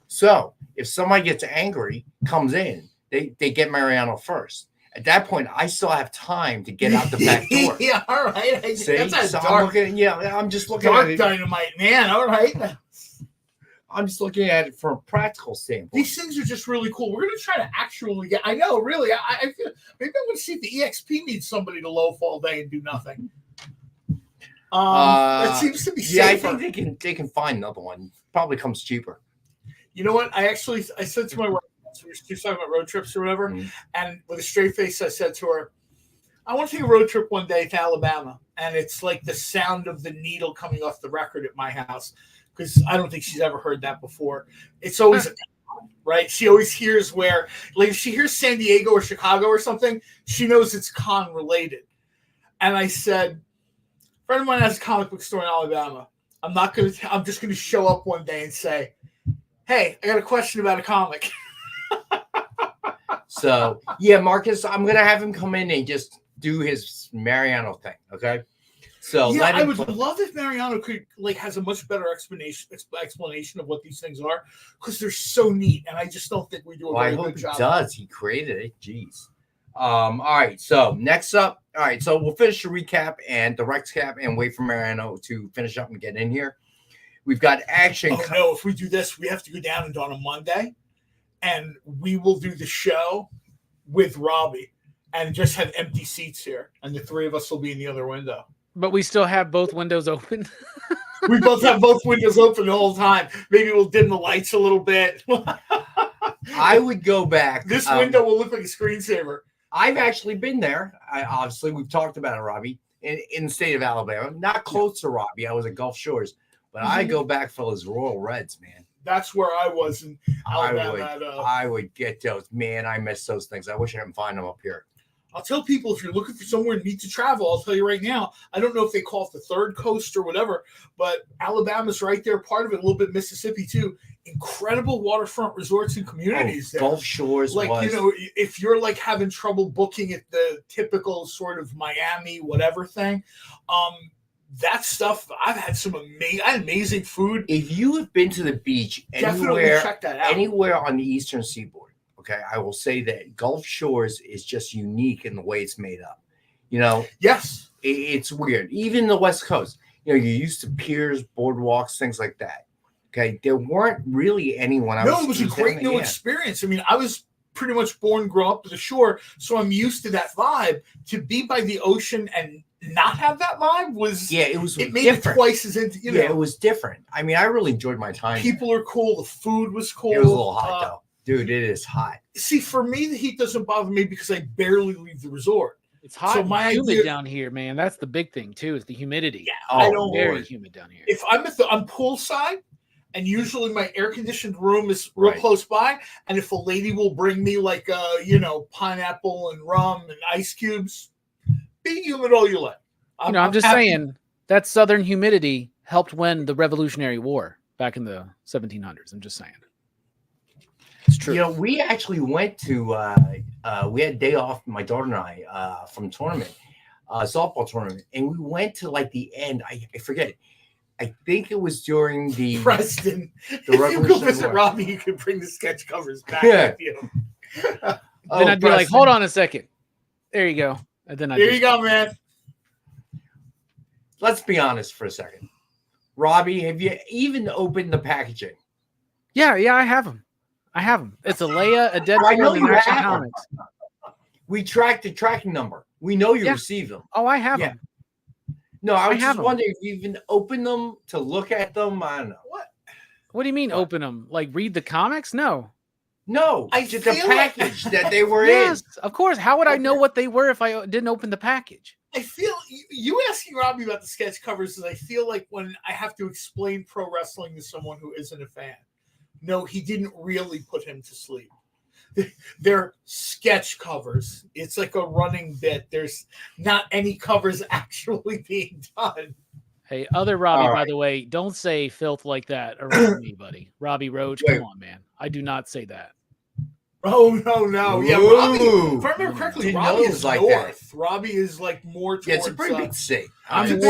So if somebody gets angry, comes in, they get Mariano first. At that point, I still have time to get out the back door. Yeah, all right. See? That's so dark, I'm just looking dark at it. Dynamite, man. All right. I'm just looking at it from a practical standpoint. These things are just really cool. We're going to try to actually get. I know, really. I feel maybe I'm going to see if the EXP needs somebody to loaf all day and do nothing. That seems to be safer. Yeah, I think they can find another one. Probably comes cheaper. You know what? I said to my wife, so we were talking about road trips or whatever, and with a straight face, I said to her, I want to take a road trip one day to Alabama, and it's like the sound of the needle coming off the record at my house, because I don't think she's ever heard that before. It's always right. She always hears where, like, if she hears San Diego or Chicago or something, she knows it's con related. And I said, a friend of mine has a comic book store in Alabama. I'm just gonna show up one day and say, hey, I got a question about a comic. So yeah, Marcus, I'm gonna have him come in and just do his Mariano thing. Okay. So yeah, I would love if Mariano could has a much better explanation of what these things are, because they're so neat, and I just don't think we do a very good job. He does. He created it. Jeez. All right. So next up. All right. So we'll finish the recap and the Rex cap and wait for Mariano to finish up and get in here. We've got action. Oh no! If we do this, we have to go down and on a Monday, and we will do the show with Robbie and just have empty seats here, and the three of us will be in the other window. But we still have both windows open. We both have both windows open the whole time. Maybe we'll dim the lights a little bit. I would go back. This window will look like a screensaver. I've actually been there. Obviously, we've talked about it, Robbie, in the state of Alabama. Not close to Robbie. I was at Gulf Shores. But I go back for those Royal Reds, man. That's where I was in Alabama. I would get those. Man, I miss those things. I wish I could find them up here. I'll tell people, if you're looking for somewhere neat to travel, I'll tell you right now, I don't know if they call it the third coast or whatever, but Alabama's right there, part of it, a little bit Mississippi too. Incredible waterfront resorts and communities there. Gulf Shores, like, you know, if you're like having trouble booking at the typical sort of Miami, whatever thing, that stuff, I've had some amazing food. If you have been to the beach Definitely check that out. Anywhere on the Eastern Seaboard, okay, I will say that Gulf Shores is just unique in the way it's made up. You know, yes, it's weird. Even the West Coast, you know, you're used to piers, boardwalks, things like that. Okay, there weren't really anyone. It was a great new experience. I mean, I was pretty much born, grow up to the shore, so I'm used to that vibe. To be by the ocean and not have that vibe it made different. It twice as into, you know. Yeah, it was different. I mean, I really enjoyed my time. People are cool. The food was cool. It was a little hot though. Dude, it is hot. See, for me, the heat doesn't bother me because I barely leave the resort. It's hot and humid down here, man. That's the big thing too, is the humidity. Yeah, I don't very humid down here. If I'm I'm poolside, and usually my air-conditioned room is real close by, and if a lady will bring me like pineapple and rum and ice cubes, be humid all you like. I'm just saying that southern humidity helped win the Revolutionary War back in the 1700s. I'm just saying. It's true. You know, we actually went to we had a day off, my daughter and I, from tournament, softball tournament, and we went to like the end. I forget it. I think it was during the Preston. The if you go visit Robbie, you can bring the sketch covers back with you. Then I'd be like, hold on a second. There you go. And then there you go, man. Let's be honest for a second. Robbie, have you even opened the packaging? Yeah, I have them. It's a Leia, a Deadpool, and an Action Comics. We tracked the tracking number. We know you received them. Oh, I have them. No, I was just wondering if you even opened them to look at them. I don't know. What do you mean open them? Like read the comics? No, just the package that they were in. Yes, of course. How would I know what they were if I didn't open the package? I feel you asking Robbie about the sketch covers is I feel like when I have to explain pro wrestling to someone who isn't a fan. No, he didn't really put him to sleep. They're sketch covers. It's like a running bit. There's not any covers actually being done. Hey, other Robbie, by the way, don't say filth like that around me, buddy. Robbie Roach, come on, man. I do not say that. Oh, no. Yeah, Robbie, if I remember correctly, Robbie is like north. That. Robbie is like more towards... Yeah, it's a pretty big state. I'm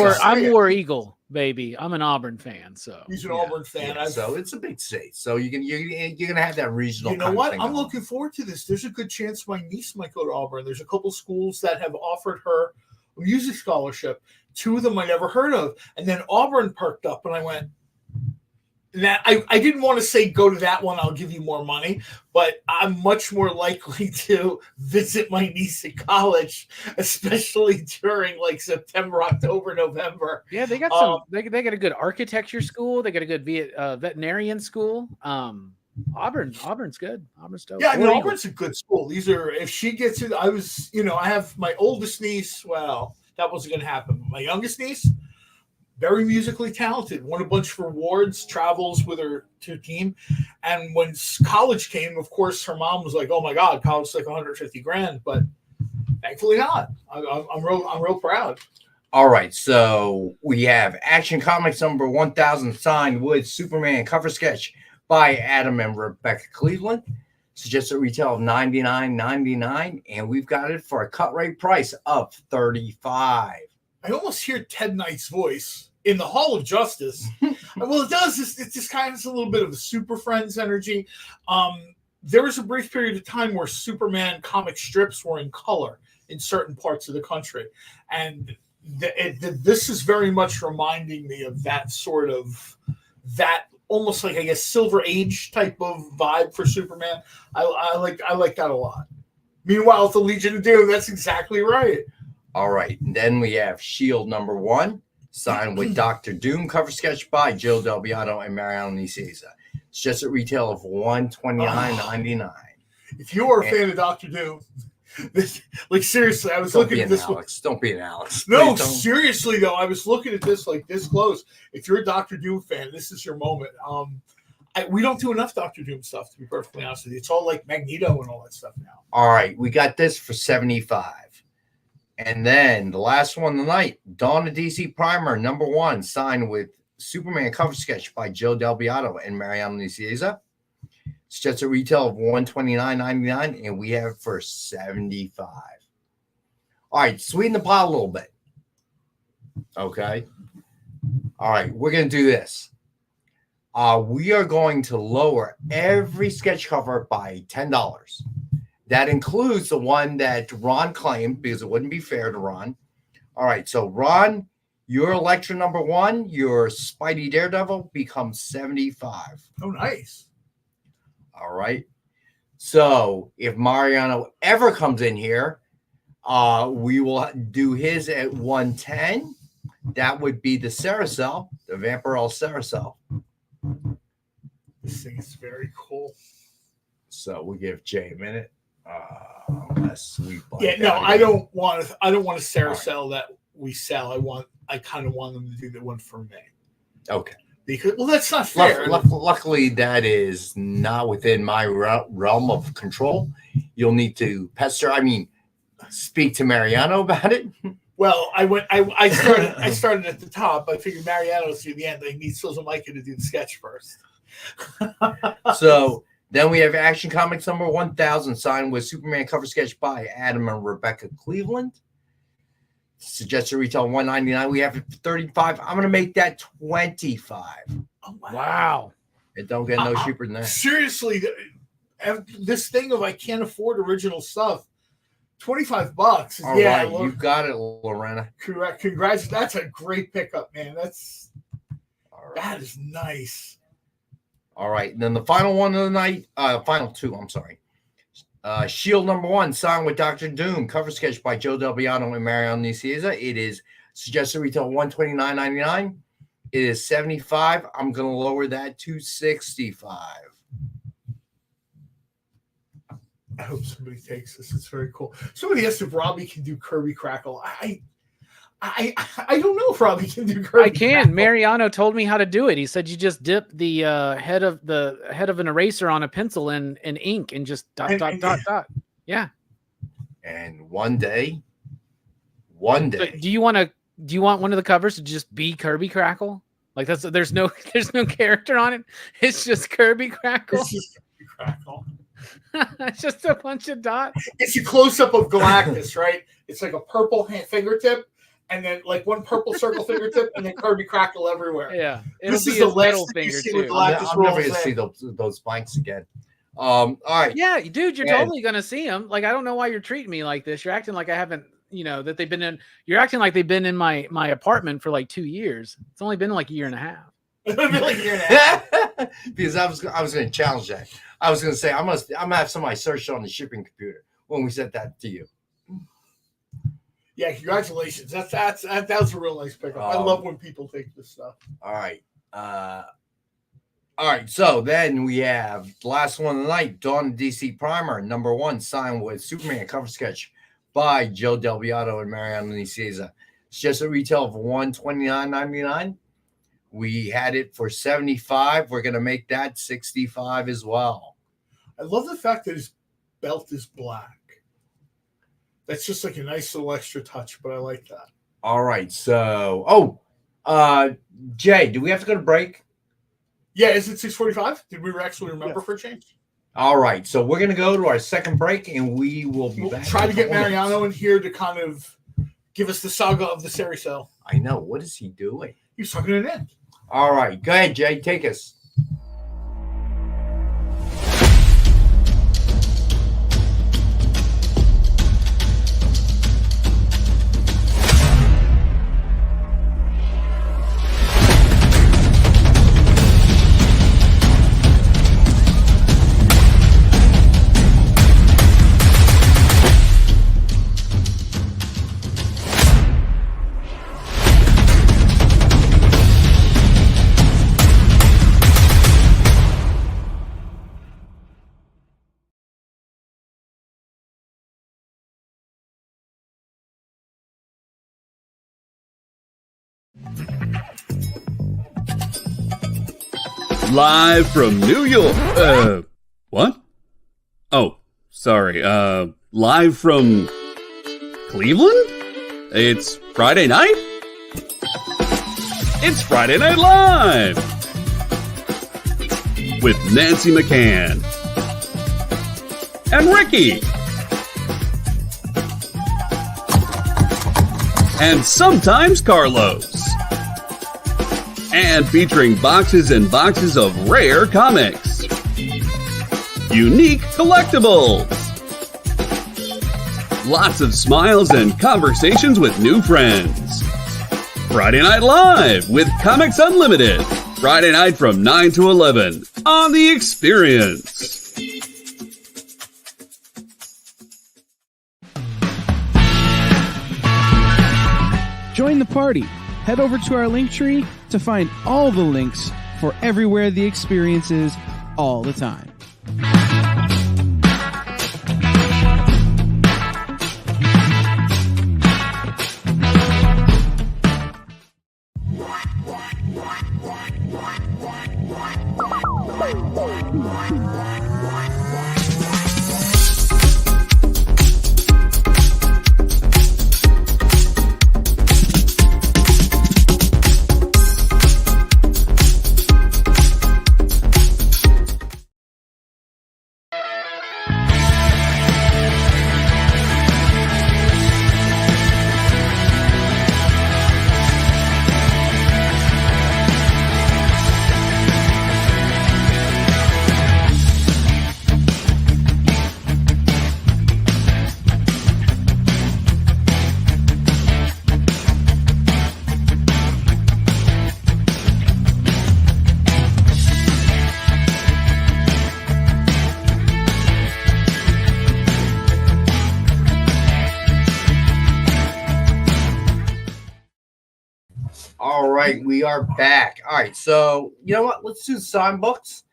War Eagle, baby. I'm an Auburn fan, so... He's an Auburn fan. Yeah, so it's a big state. So you're going to have that regional... You know what? I'm looking forward to this. There's a good chance my niece might go to Auburn. There's a couple schools that have offered her a music scholarship. 2 of them I never heard of. And then Auburn perked up, and I went... I didn't want to say go to that one, I'll give you more money, but I'm much more likely to visit my niece at college, especially during like September, October, November. Yeah, they got some. They got a good architecture school. They got a good veterinarian school. Auburn's good. Auburn's dope. Yeah, I mean, Auburn's a good school. These are, if she gets it, I have my oldest niece. Well, that wasn't going to happen. My youngest niece. Very musically talented, won a bunch of awards, travels with her team. And when college came, of course, her mom was like, oh my God, college is like $150,000, but thankfully not. I'm real proud. All right. So we have Action Comics number 1000 signed with Superman cover sketch by Adam and Rebecca Cleveland. Suggested retail of $99.99. And we've got it for a cut rate price of $35. I almost hear Ted Knight's voice in the Hall of Justice. Well, it does. It's just kind of a little bit of a Super Friends energy. There was a brief period of time where Superman comic strips were in color in certain parts of the country. And this is very much reminding me of that sort of, that almost like, I guess, Silver Age type of vibe for Superman. I like that a lot. Meanwhile, with the Legion of Doom, that's exactly right. All right. And then we have Shield number 1, signed with Dr. Doom, cover sketch by Joe Del Beato and Mariano Nicieza. It's just at retail of $129.99. If you are a fan of Dr. Doom, like seriously, I was looking at this. Don't be an Alex. No, seriously though, I was looking at this like this close. If you're a Dr. Doom fan, this is your moment. We don't do enough Doctor Doom stuff, to be perfectly honest with you. It's all like Magneto and all that stuff now. All right, we got this for 75. And then the last one tonight, Dawn of DC Primer, #1, signed with Superman cover sketch by Joe Del Beato and Mariano Nicieza. It's just a retail of $129.99, and we have it for 75. All right, sweeten the pot a little bit. Okay. All right, we're going to do this. We are going to lower every sketch cover by $10. That includes the one that Ron claimed because it wouldn't be fair to Ron. All right, so Ron, your Electra #1, your Spidey Daredevil becomes 75. Oh, nice. All right. So if Mariano ever comes in here, we will do his at 110. That would be the Carousel, the Vampirella Carousel. This thing is very cool. So we give Jay a minute. Sweet. Yeah, no, I don't want a Carousel that we sell. I kind of want them to do the one for me. Okay. Because that's not fair. Luckily, that is not within my realm of control. You'll need to speak to Mariano about it. Well, I started at the top. I figured Mariano's through the end. I need Susan Micah to do the sketch first. So then we have Action Comics #1000, signed with Superman cover sketch by Adam and Rebecca Cleveland. Suggested retail $199. We have it for 35. I'm gonna make that 25. Oh, Wow. It don't get no cheaper than that. Seriously, this thing of I can't afford original stuff. $25. All yeah, right, you got it, Lorena. Correct. Congrats. That's a great pickup, man. That is nice. All right. And then the final one of the night, final two, I'm sorry. Shield #1, signed with Dr. Doom, cover sketch by Joe Del Beato and Mariano Nicieza. It is suggested retail $129.99. It is 75. I'm going to lower that to 65. I hope somebody takes this. It's very cool. Somebody asked if Robbie can do Kirby Crackle. I don't know if Robbie can do Kirby. I can. Crackle. Mariano told me how to do it. He said you just dip the head of an eraser on a pencil in ink and just dot. Yeah. And one day. So do you want one of the covers to just be Kirby Crackle? Like there's no character on it. It's just Kirby Crackle. It's just Kirby Crackle. It's just a bunch of dots. It's a close up of Galactus, right? It's like a purple fingertip, and then like one purple circle fingertip, and then Kirby Crackle everywhere. Yeah, this is the last thing you see with Galactus. I'm never going to see those blanks again. All right. Yeah, dude, you're totally going to see them. Like, I don't know why you're treating me like this. You're acting like I haven't, that they've been in. You're acting like they've been in my apartment for like 2 years. It's only been like a year and a half. Because I was going to challenge that. I was going to say I'm gonna have somebody search on the shipping computer when we sent that to you. Yeah, congratulations. That's a real nice pickup. I love when people take this stuff. All right. All right. So then we have the last one of the night, Dawn DC Primer #1, signed with Superman cover sketch by Joe Del Beato and Mariano Nicieza. It's just a retail of $129.99. We had it for 75. We're going to make that 65 as well. I love the fact that his belt is black. That's just like a nice little extra touch, but I like that. All right. So, Jay, do we have to go to break? Yeah, is it 6:45? Did we actually remember for a change? All right. So we're going to go to our second break, and we will be back. Try to get Mariano in here to kind of give us the saga of the Carousel. I know. What is he doing? He's tucking it in. All right. Go ahead, Jay. Take us. Live from New York. What? Oh, sorry. Live from Cleveland? It's Friday night? It's Friday Night Live! With Nancy McCann. And Ricky. And sometimes Carlos. And featuring boxes and boxes of rare comics. Unique collectibles. Lots of smiles and conversations with new friends. Friday Night Live with Comics Unlimited. Friday night from 9 to 11 on The Experience. Join the party. Head over to our link tree to find all the links for everywhere The Experience is all the time. All right, we are back. All right, so you know what? Let's do sign books,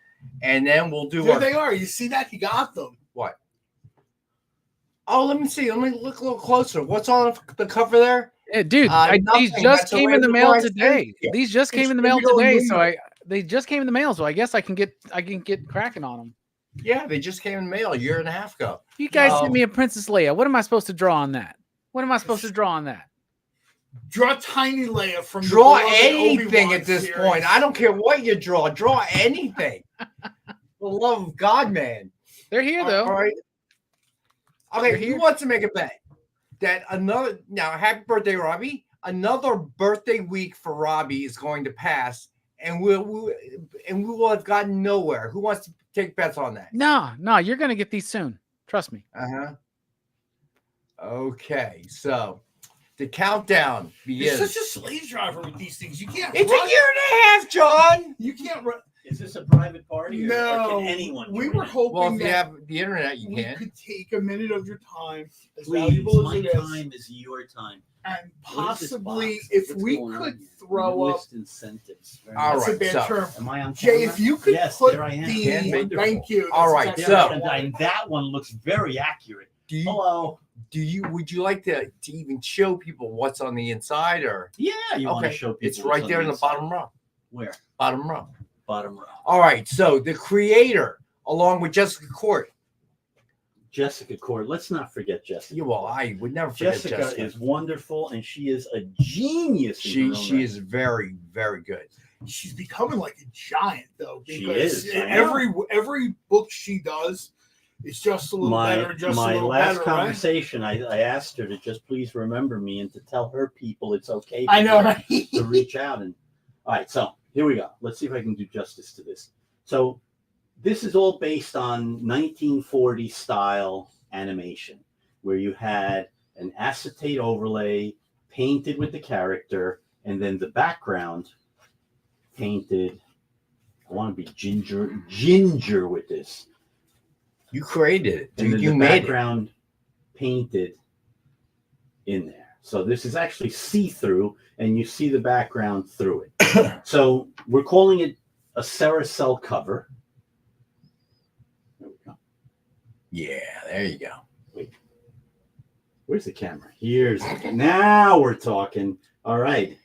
and then we'll do. There they are. You see that? He got them. What? Oh, let me see. Let me look a little closer. What's on the cover there? Yeah, dude, these just came in the mail today. These just came in the mail today, so they just came in the mail, so I guess I can get cracking on them. Yeah, they just came in the mail a year and a half ago. You guys sent me a Princess Leia. What am I supposed to draw on that? What am I supposed to draw on that? Draw tiny Leia from draw the anything at this series. point. I don't care what you draw. Draw anything. For the love of God, man. They're here though. All right. Okay, who wants to make a bet that happy birthday, Robbie. Another birthday week for Robbie is going to pass, and we will have gotten nowhere. Who wants to take bets on that? No, you're gonna get these soon. Trust me. Okay, so the countdown begins. You're such a slave driver with these things. You can't. It's a year and a half, John. You can't run. Is this a private party? No. Or can anyone? We were hoping if you have the internet, you we can. could take a minute of your time, as Please, valuable as my it is, time is your time. and What is this possibly, box? if What's we going on could here? throw up. List incentives. Very All nice. That's a bad term. Am I on Jay, camera? if you could Yes, put there I am. the Wonderful. thank you. All right, exactly so- what I wanted. And that one looks very accurate. Hello. Would you like to even show people what's on the inside, or Yeah, you want to show people. it's right there in the bottom row. Where? Bottom row. Bottom row. All right, so the creator, along with Jessica Court. Jessica Court. Let's not forget Jessica. Yeah, well, I would never forget Jessica Jessica. is wonderful, and she is a genius. in her own She right. is very, very good. She's becoming like a giant, though. She Because is, I know. every book she does is just a little better, just a my little last better, right? conversation, I asked her to just please remember me and to tell her people it's okay for I know, her right? to reach out. And all right, so here we go. Let's see if I can do justice to this. So this is all based on 1940 style animation, where you had an acetate overlay painted with the character, and then the background painted. I want to be ginger with this. You created it. And then You the made it. background painted in there. So this is actually see-through, and you see the background through it. So we're calling it a Ceracell cover. There we go. Yeah, there you go. Wait. Where's the camera? Here's the now we're talking. All right.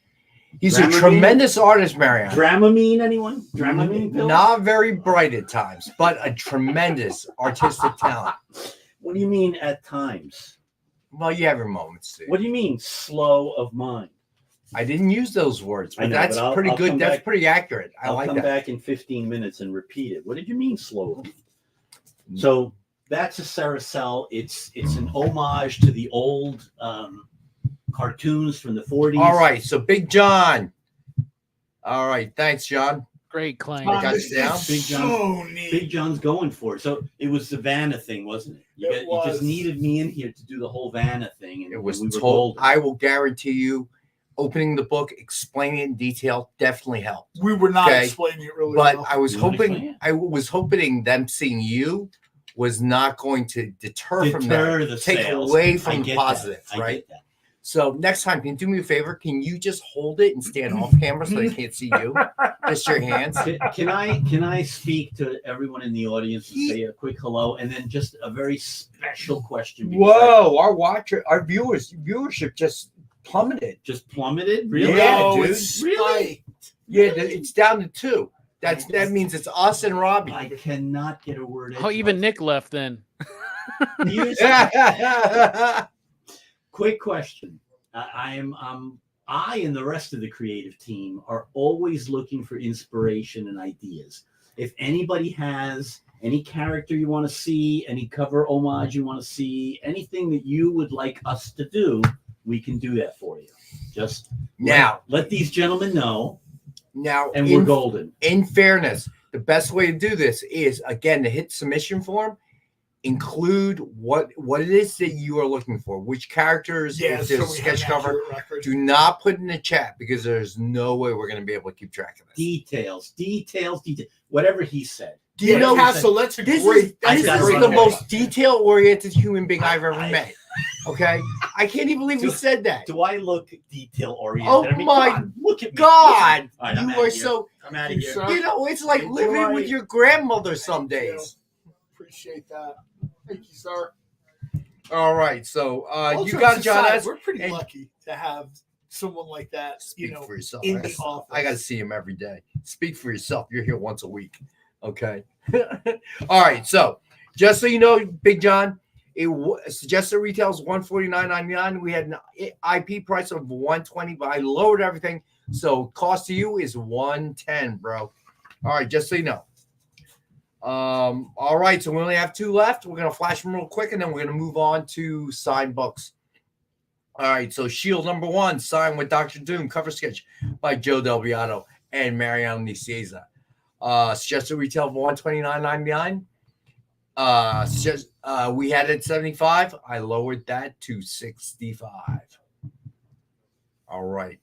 He's a tremendous artist, Marianne. Dramamine, anyone? Dramamine pills? Not very bright at times, but a tremendous artistic talent. What do you mean at times? Well, you have your moments, too. What do you mean slow of mind? I didn't use those words, but I know, that's but pretty I'll good. come That's back- pretty accurate. I I'll like come that. back in 15 minutes and repeat it. What did you mean slow of mind? So that's a Saracel. It's an homage to the old cartoons from the 40s. All right, so Big John. All right, thanks, John. Great claim. I got This you down. is Big John. so neat. Big John's going for it. So it was the Vanna thing, wasn't it? You, It you was. just needed me in here to do the whole Vanna thing. And It was we were told. golden. I will guarantee you, opening the book, explaining it in detail, definitely helped. We were not Okay, explaining it really But well. I was You wanna explain hoping, it? I was hoping them seeing you was not going to deter from Deter that, the take sales. away I from the get positives, that. I right? get that. So next time, can you do me a favor? Can you just hold it and stand off camera so they can't see you? Just your hands. Can I speak to everyone in the audience and say a quick hello and then just a very special question? because Whoa, our viewership just plummeted. Just plummeted? Really? Yeah, No, dude. it's Really? Yeah, it's down to 2. That means it's us and Robbie. I cannot get a word in. Oh, even Nick left then. Quick question. I and the rest of the creative team are always looking for inspiration and ideas. If anybody has any character you want to see, any cover homage you want to see, anything that you would like us to do, we can do that for you. Just Now, let these gentlemen know, now, and we're golden. in fairness, the best way to do this is, again, to hit submission form, include what it is that you are looking for, which characters, Yeah, if so there's a we have sketch an cover. accurate record. Do not put in the chat because there's no way we're going to be able to keep track of this. Details. Whatever he said. Do you Yeah, know Castle, that's a this great. is That's this a gotta is great the run one. most detail-oriented human being I've ever I- met. Okay, I can't even believe he said that. Do I look detail oriented? Oh my come on, look at me. God, All right, I'm you outta are here. so. I'm out of here. Sir. You know, it's like living Enjoy. with your grandmother some Thank you. days. Appreciate that. Thank you, sir. All right, so All you jokes got John aside, S. We're pretty and- lucky to have someone like that. Speak You know, for yourself. in I the gotta- office. I got to see him every day. Speak for yourself. You're here once a week. Okay. All right. So just so you know, Big John, suggested retail is $149.99. We had an IP price of $120, but I lowered everything. So cost to you is $110, bro. All right. Just so you know. All right. So we only have 2 left. We're going to flash them real quick, and then we're going to move on to signed books. All right, so Shield #1, signed with Dr. Doom, cover sketch by Joe Del Beato and Mariano Nicieza. Suggested retail of $129.99. We had it at $75. I lowered that to $65. All right.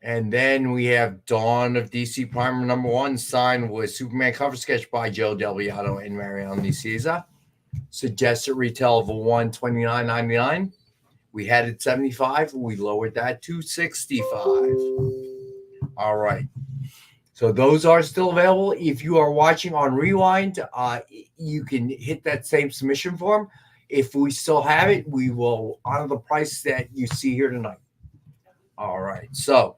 And then we have Dawn of DC Primer #1, signed with Superman cover sketch by Joe Del Beato and Mariano Nicieza. Suggested retail of $129.99. We had it 75. We lowered that to 65. All right. So those are still available. If you are watching on Rewind, you can hit that same submission form. If we still have it, we will honor the price that you see here tonight. All right. So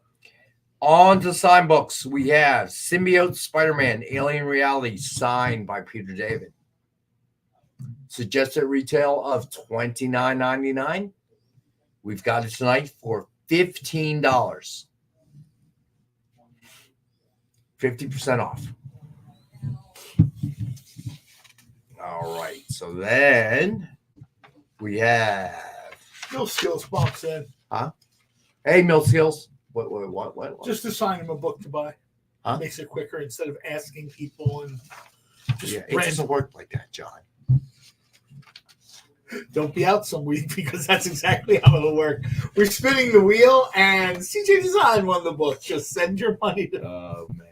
on to sign books. We have Symbiote Spider-Man Alien Reality, signed by Peter David. Suggested retail of $29.99. We've got it tonight for $15. 50% off. All right. So then we have No skills box in. Hey, Mill Seals. What? Just assign him a book to buy. Huh? Makes it quicker instead of asking people and just Yeah, it random. doesn't work like that, John. Don't be out some week because that's exactly how it'll work. We're spinning the wheel and CJ Design won the book. Just send your money to. Oh man.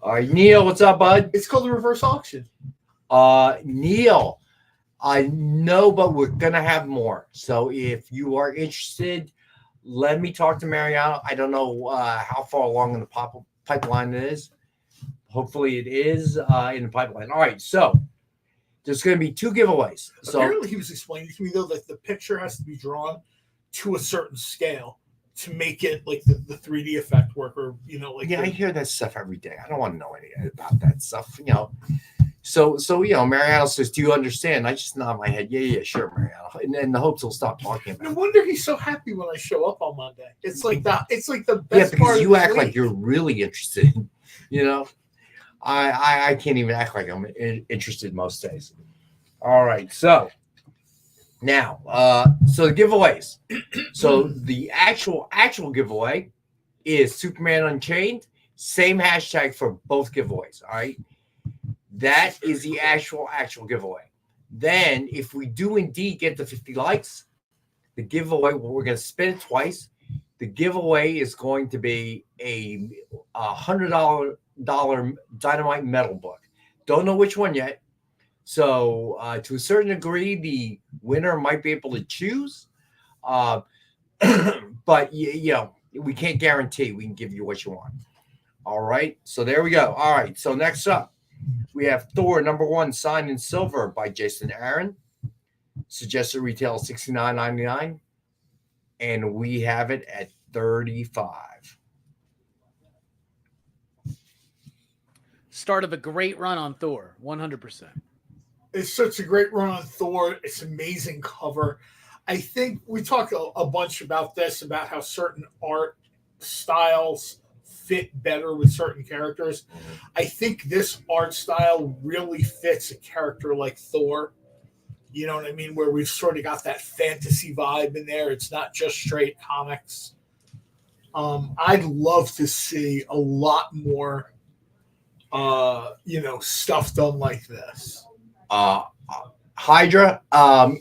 All right, Neil, what's up, bud? It's called a reverse auction. Neil, I know, but we're gonna have more. So if you are interested, let me talk to Mariano. I don't know how far along in the pipeline it is. Hopefully, it is in the pipeline. All right, so there's going to be 2 giveaways. So Apparently, he was explaining to me though that the picture has to be drawn to a certain scale to make it like the 3D effect work, or like I hear that stuff every day. I don't want to know anything about that stuff, So Mariano says, "Do you understand?" I just nod my head. Yeah, sure, Mariano. And the hopes will stop talking about No it. wonder he's so happy when I show up on Monday. It's like the best Yeah, because part you of act the like week. you're really interested. I can't even act like I'm interested most days. All right, so now, so the giveaways. So the actual giveaway is Superman Unchained. Same hashtag for both giveaways. All right, that is the actual giveaway. Then, if we do indeed get the 50 likes, the giveaway, we're going to spin it twice. The giveaway is going to be a $100 Dynamite metal book. Don't know which one yet. So to a certain degree, the winner might be able to choose. But we can't guarantee we can give you what you want. All right. So there we go. All right. So next up, we have Thor #1 signed in silver by Jason Aaron. Suggested retail $69.99. And we have it at $35. Start of a great run on Thor, 100%. It's such a great run on Thor. It's amazing cover. I think we talked a bunch about this, about how certain art styles fit better with certain characters. I think this art style really fits a character like Thor. You know what I mean? Where we've sort of got that fantasy vibe in there. It's not just straight comics. I'd love to see a lot more, stuff done like this. Hydra,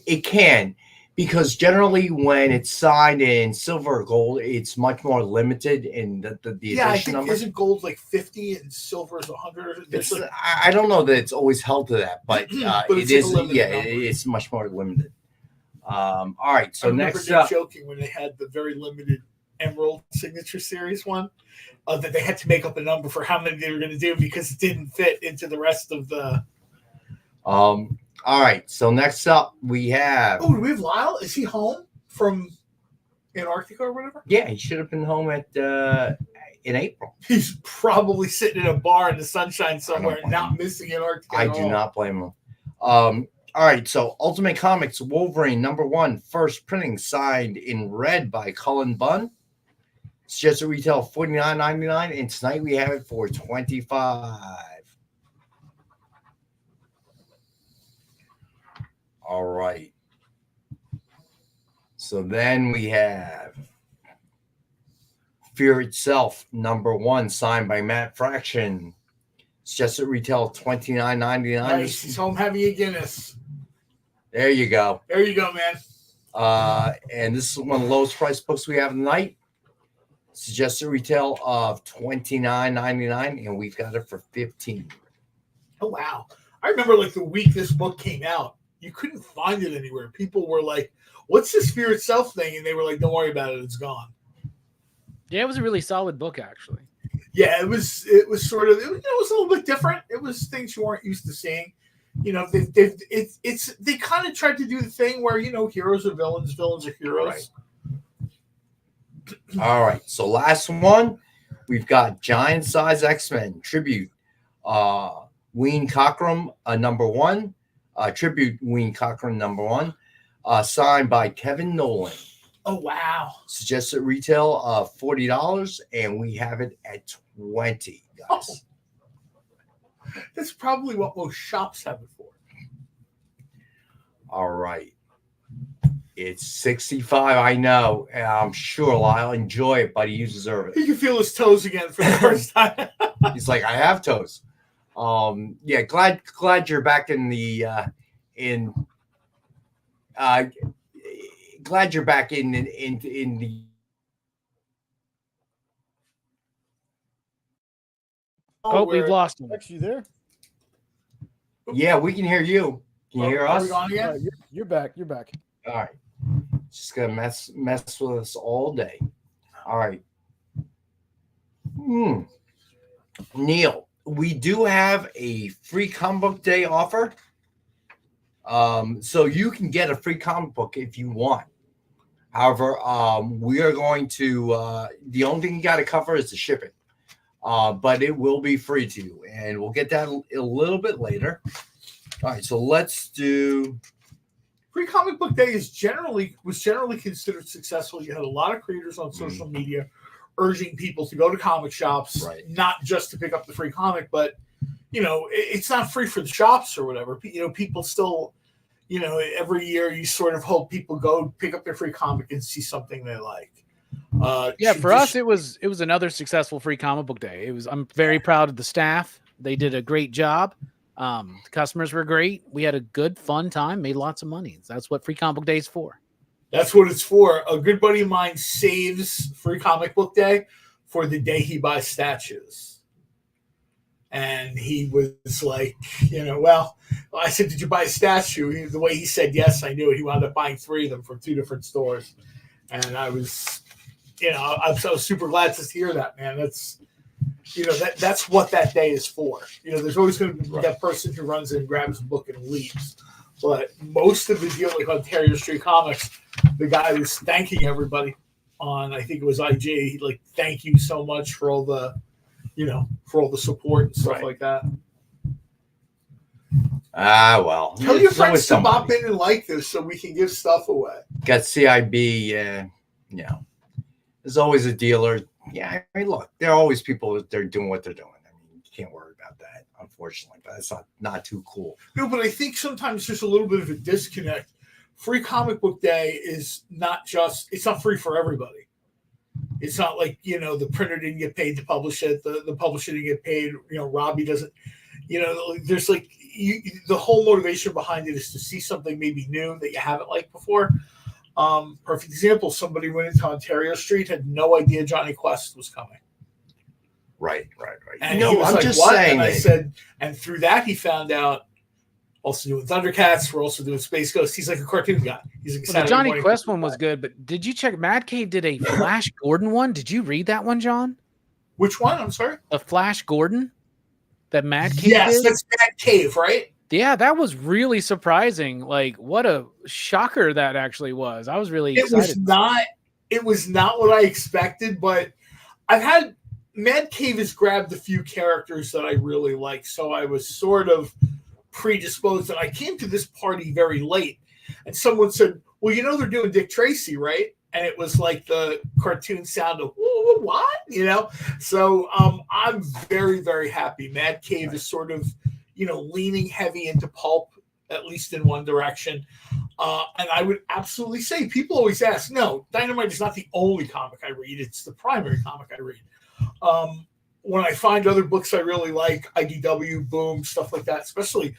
it can, because generally when it's signed in silver or gold, it's much more limited in the Yeah, I edition think number. isn't gold like 50 and silver is 100? I don't know that it's always held to that, but, But it it's like is. a limited number. It's much more limited. All right, so I remember next them up, joking when they had the very limited Emerald Signature Series one, that they had to make up a number for how many they were going to do because it didn't fit into the rest of the. all right, so next up we have. Oh, do we have Lyle? Is he home from Antarctica or whatever? Yeah, he should have been home in April. He's probably sitting in a bar in the sunshine somewhere, not missing Antarctica. I do not blame him. All right, so Ultimate Comics Wolverine #1 first printing signed in red by Cullen Bunn. It's just a retail $49.99, and tonight we have it for $25. All right. So then we have Fear Itself #1 signed by Matt Fraction. It's just at retail $29.99. Nice. He's home having a Guinness. There you go. There you go, man. And this is one of the lowest price books we have tonight. Suggested retail of $29.99, and we've got it for $15. Oh wow! I remember like the week this book came out, you couldn't find it anywhere. People were like, "What's this Fear Itself thing?" And they were like, "Don't worry about it; it's gone." Yeah, it was a really solid book, actually. Yeah, it was sort of, it was a little bit different. It was things you weren't used to seeing. They kind of tried to do the thing where heroes are villains, villains are heroes. Right. All right, so last one, we've got Giant Size X-Men Tribute. Ween Cockrum #1. Tribute Ween Cockrum #1. Signed by Kevin Nolan. Oh wow! Suggested retail of $40, and we have it at $20, guys. That's probably what most shops have it for. All right. It's $65. I know. I'm sure Lyle enjoy it, buddy. You deserve He it. can feel his toes again for the first time. He's like, I have toes. Yeah, glad you're back in the glad you're back in the. Oh, we've lost him. Actually, there. Yeah, we can hear you. Can you hear Are us? we on again? You're back. You're back. All right. Just gonna mess with us all day. All right. Neil, we do have a free comic book day offer. So you can get a free comic book if you want. However, we are going to the only thing you got to cover is the shipping, but it will be free to you, and we'll get that a little bit later. All right, so let's do. Free Comic Book Day was generally considered successful. You had a lot of creators on social media urging people to go to comic shops, not just to pick up the free comic, but it's not free for the shops or whatever. People still, every year you sort of hope people go pick up their free comic and see something they like. For us, it was another successful Free Comic Book Day. I'm very proud of the staff. They did a great job. The customers were great. We had a good, fun time, made lots of money. That's what Free Comic Book Day is for. That's what it's for. A good buddy of mine saves Free Comic Book Day for the day he buys statues. And he was like, I said, did you buy a statue? The way he said yes, I knew it. He wound up buying 3 of them from 2 different stores. And I was, I'm so super glad to hear that, man. That's what that day is for. There's always going to be that person who runs in, grabs a book, and leaves. But most of the deal, like on Ontario Street Comics, the guy was thanking everybody on, I think it was IG, like, thank you so much for all the, for all the support and stuff like that. Well. Tell your friends to pop in and like this so we can give stuff away. Got CIB, there's always a dealer. Yeah, I mean, look, there are always people they're doing what they're doing. I mean, you can't worry about that, unfortunately, but it's not too cool. No, but I think sometimes there's a little bit of a disconnect. Free Comic Book Day is it's not free for everybody. It's not like, the printer didn't get paid to publish it. The publisher didn't get paid. Robbie doesn't, there's like, the whole motivation behind it is to see something maybe new that you haven't liked before. Perfect example, somebody went into Ontario Street, had no idea Johnny Quest was coming. Right. And he was like, just what? Saying. And I said, and through that he found out, also doing Thundercats, we're also doing Space Ghost. He's like a cartoon guy. He's like the Johnny Quest one was good, but did you check? Mad Cave did a Flash Gordon one. Did you read that one, John? Which one? I'm sorry? A Flash Gordon that Mad Cave Yes, did? That's Mad Cave, right? Yeah, that was really surprising. Like, what a shocker that actually was. I was really excited. It was not what I expected, but I've had Mad Cave has grabbed a few characters that I really like, so I was sort of predisposed. And I came to this party very late, and someone said, well, they're doing Dick Tracy, right? And it was like the cartoon sound of what? So I'm very, very happy. Mad Cave is sort of leaning heavy into pulp, at least in one direction. And I would absolutely say, people always ask, no, Dynamite is not the only comic I read. It's the primary comic I read. When I find other books I really like, IDW, Boom, stuff like that, especially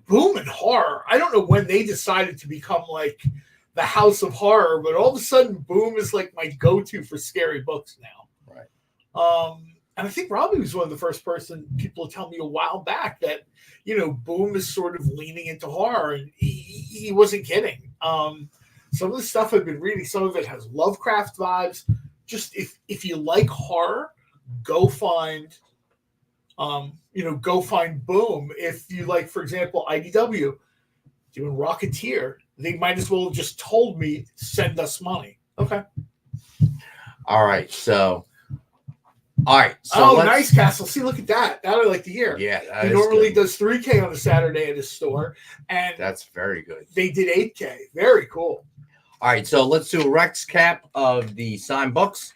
Boom and horror. I don't know when they decided to become like the house of horror, but all of a sudden Boom is like my go-to for scary books now. Right. And I think Robbie was one of the first people to tell me a while back that, Boom is sort of leaning into horror, and he wasn't kidding. Some of the stuff I've been reading, some of it has Lovecraft vibes. Just if you like horror, go find Boom. If you like, for example, IDW doing Rocketeer, they might as well have just told me, send us money. Okay. All right. So nice, Castle. See, look at that. That I like to hear. Yeah, he normally does 3K on a Saturday at his store, and that's very good. They did 8K. Very cool. All right, so let's do a Rex cap of the signed books.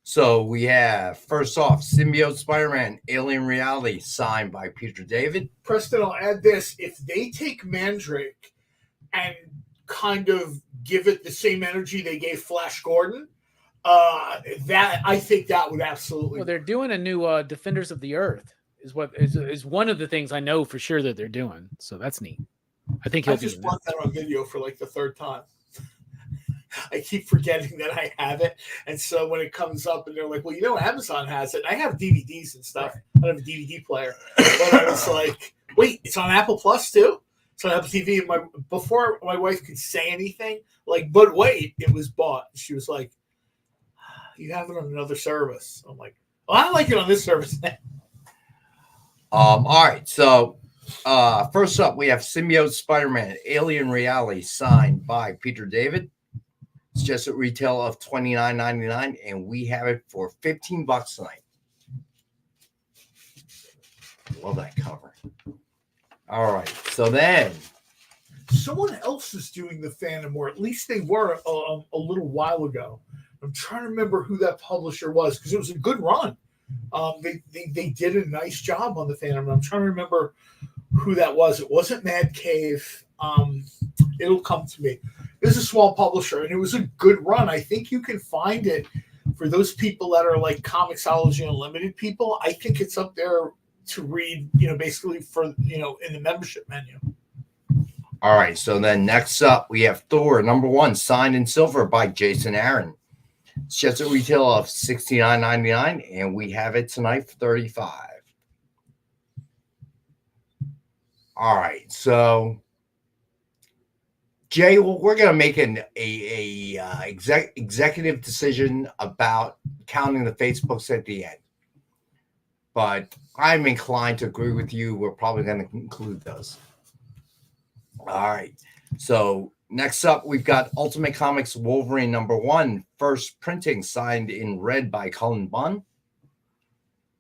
So we have, first off, Symbiote Spider-Man, Alien Reality, signed by Peter David. Preston, I'll add this. If they take Mandrake and kind of give it the same energy they gave Flash Gordon, that I think that would absolutely. Well, they're doing a new Defenders of the Earth. Is one of the things I know for sure that they're doing. So that's neat. I think he'll just bought that on video for like the 3rd time. I keep forgetting that I have it, and so when it comes up and they're like, well, Amazon has it. I have DVDs and stuff. I don't have a DVD player, but I was like, wait, it's on Apple Plus too. It's on Apple TV. And before my wife could say anything, but wait, it was bought. She was like, you have it on another service. I'm like, well, I like it on this service. All right, so first up, we have Symbiote Spider-Man, Alien Reality, signed by Peter David. It's just a retail of $29.99, and we have it for $15 tonight. Love that cover. All right, so then someone else is doing the Phantom, or at least they were a little while ago. I'm trying to remember who that publisher was because it was a good run. They did a nice job on the Phantom. I'm trying to remember who that was. It wasn't Mad Cave. It'll come to me. It was a small publisher, and it was a good run. I think you can find it for those people that are like Comixology Unlimited people. I think it's up there to read, basically for, in the membership menu. All right, so then next up, we have Thor, #1, signed in silver by Jason Aaron. It's just a retail of $69.99, and we have it tonight for $35. All right, so Jay, we're going to make an executive decision about counting the Facebooks at the end, but I'm inclined to agree with you. We're probably going to include those. All right, so next up, we've got Ultimate Comics Wolverine #1, first printing, signed in red by Cullen Bunn.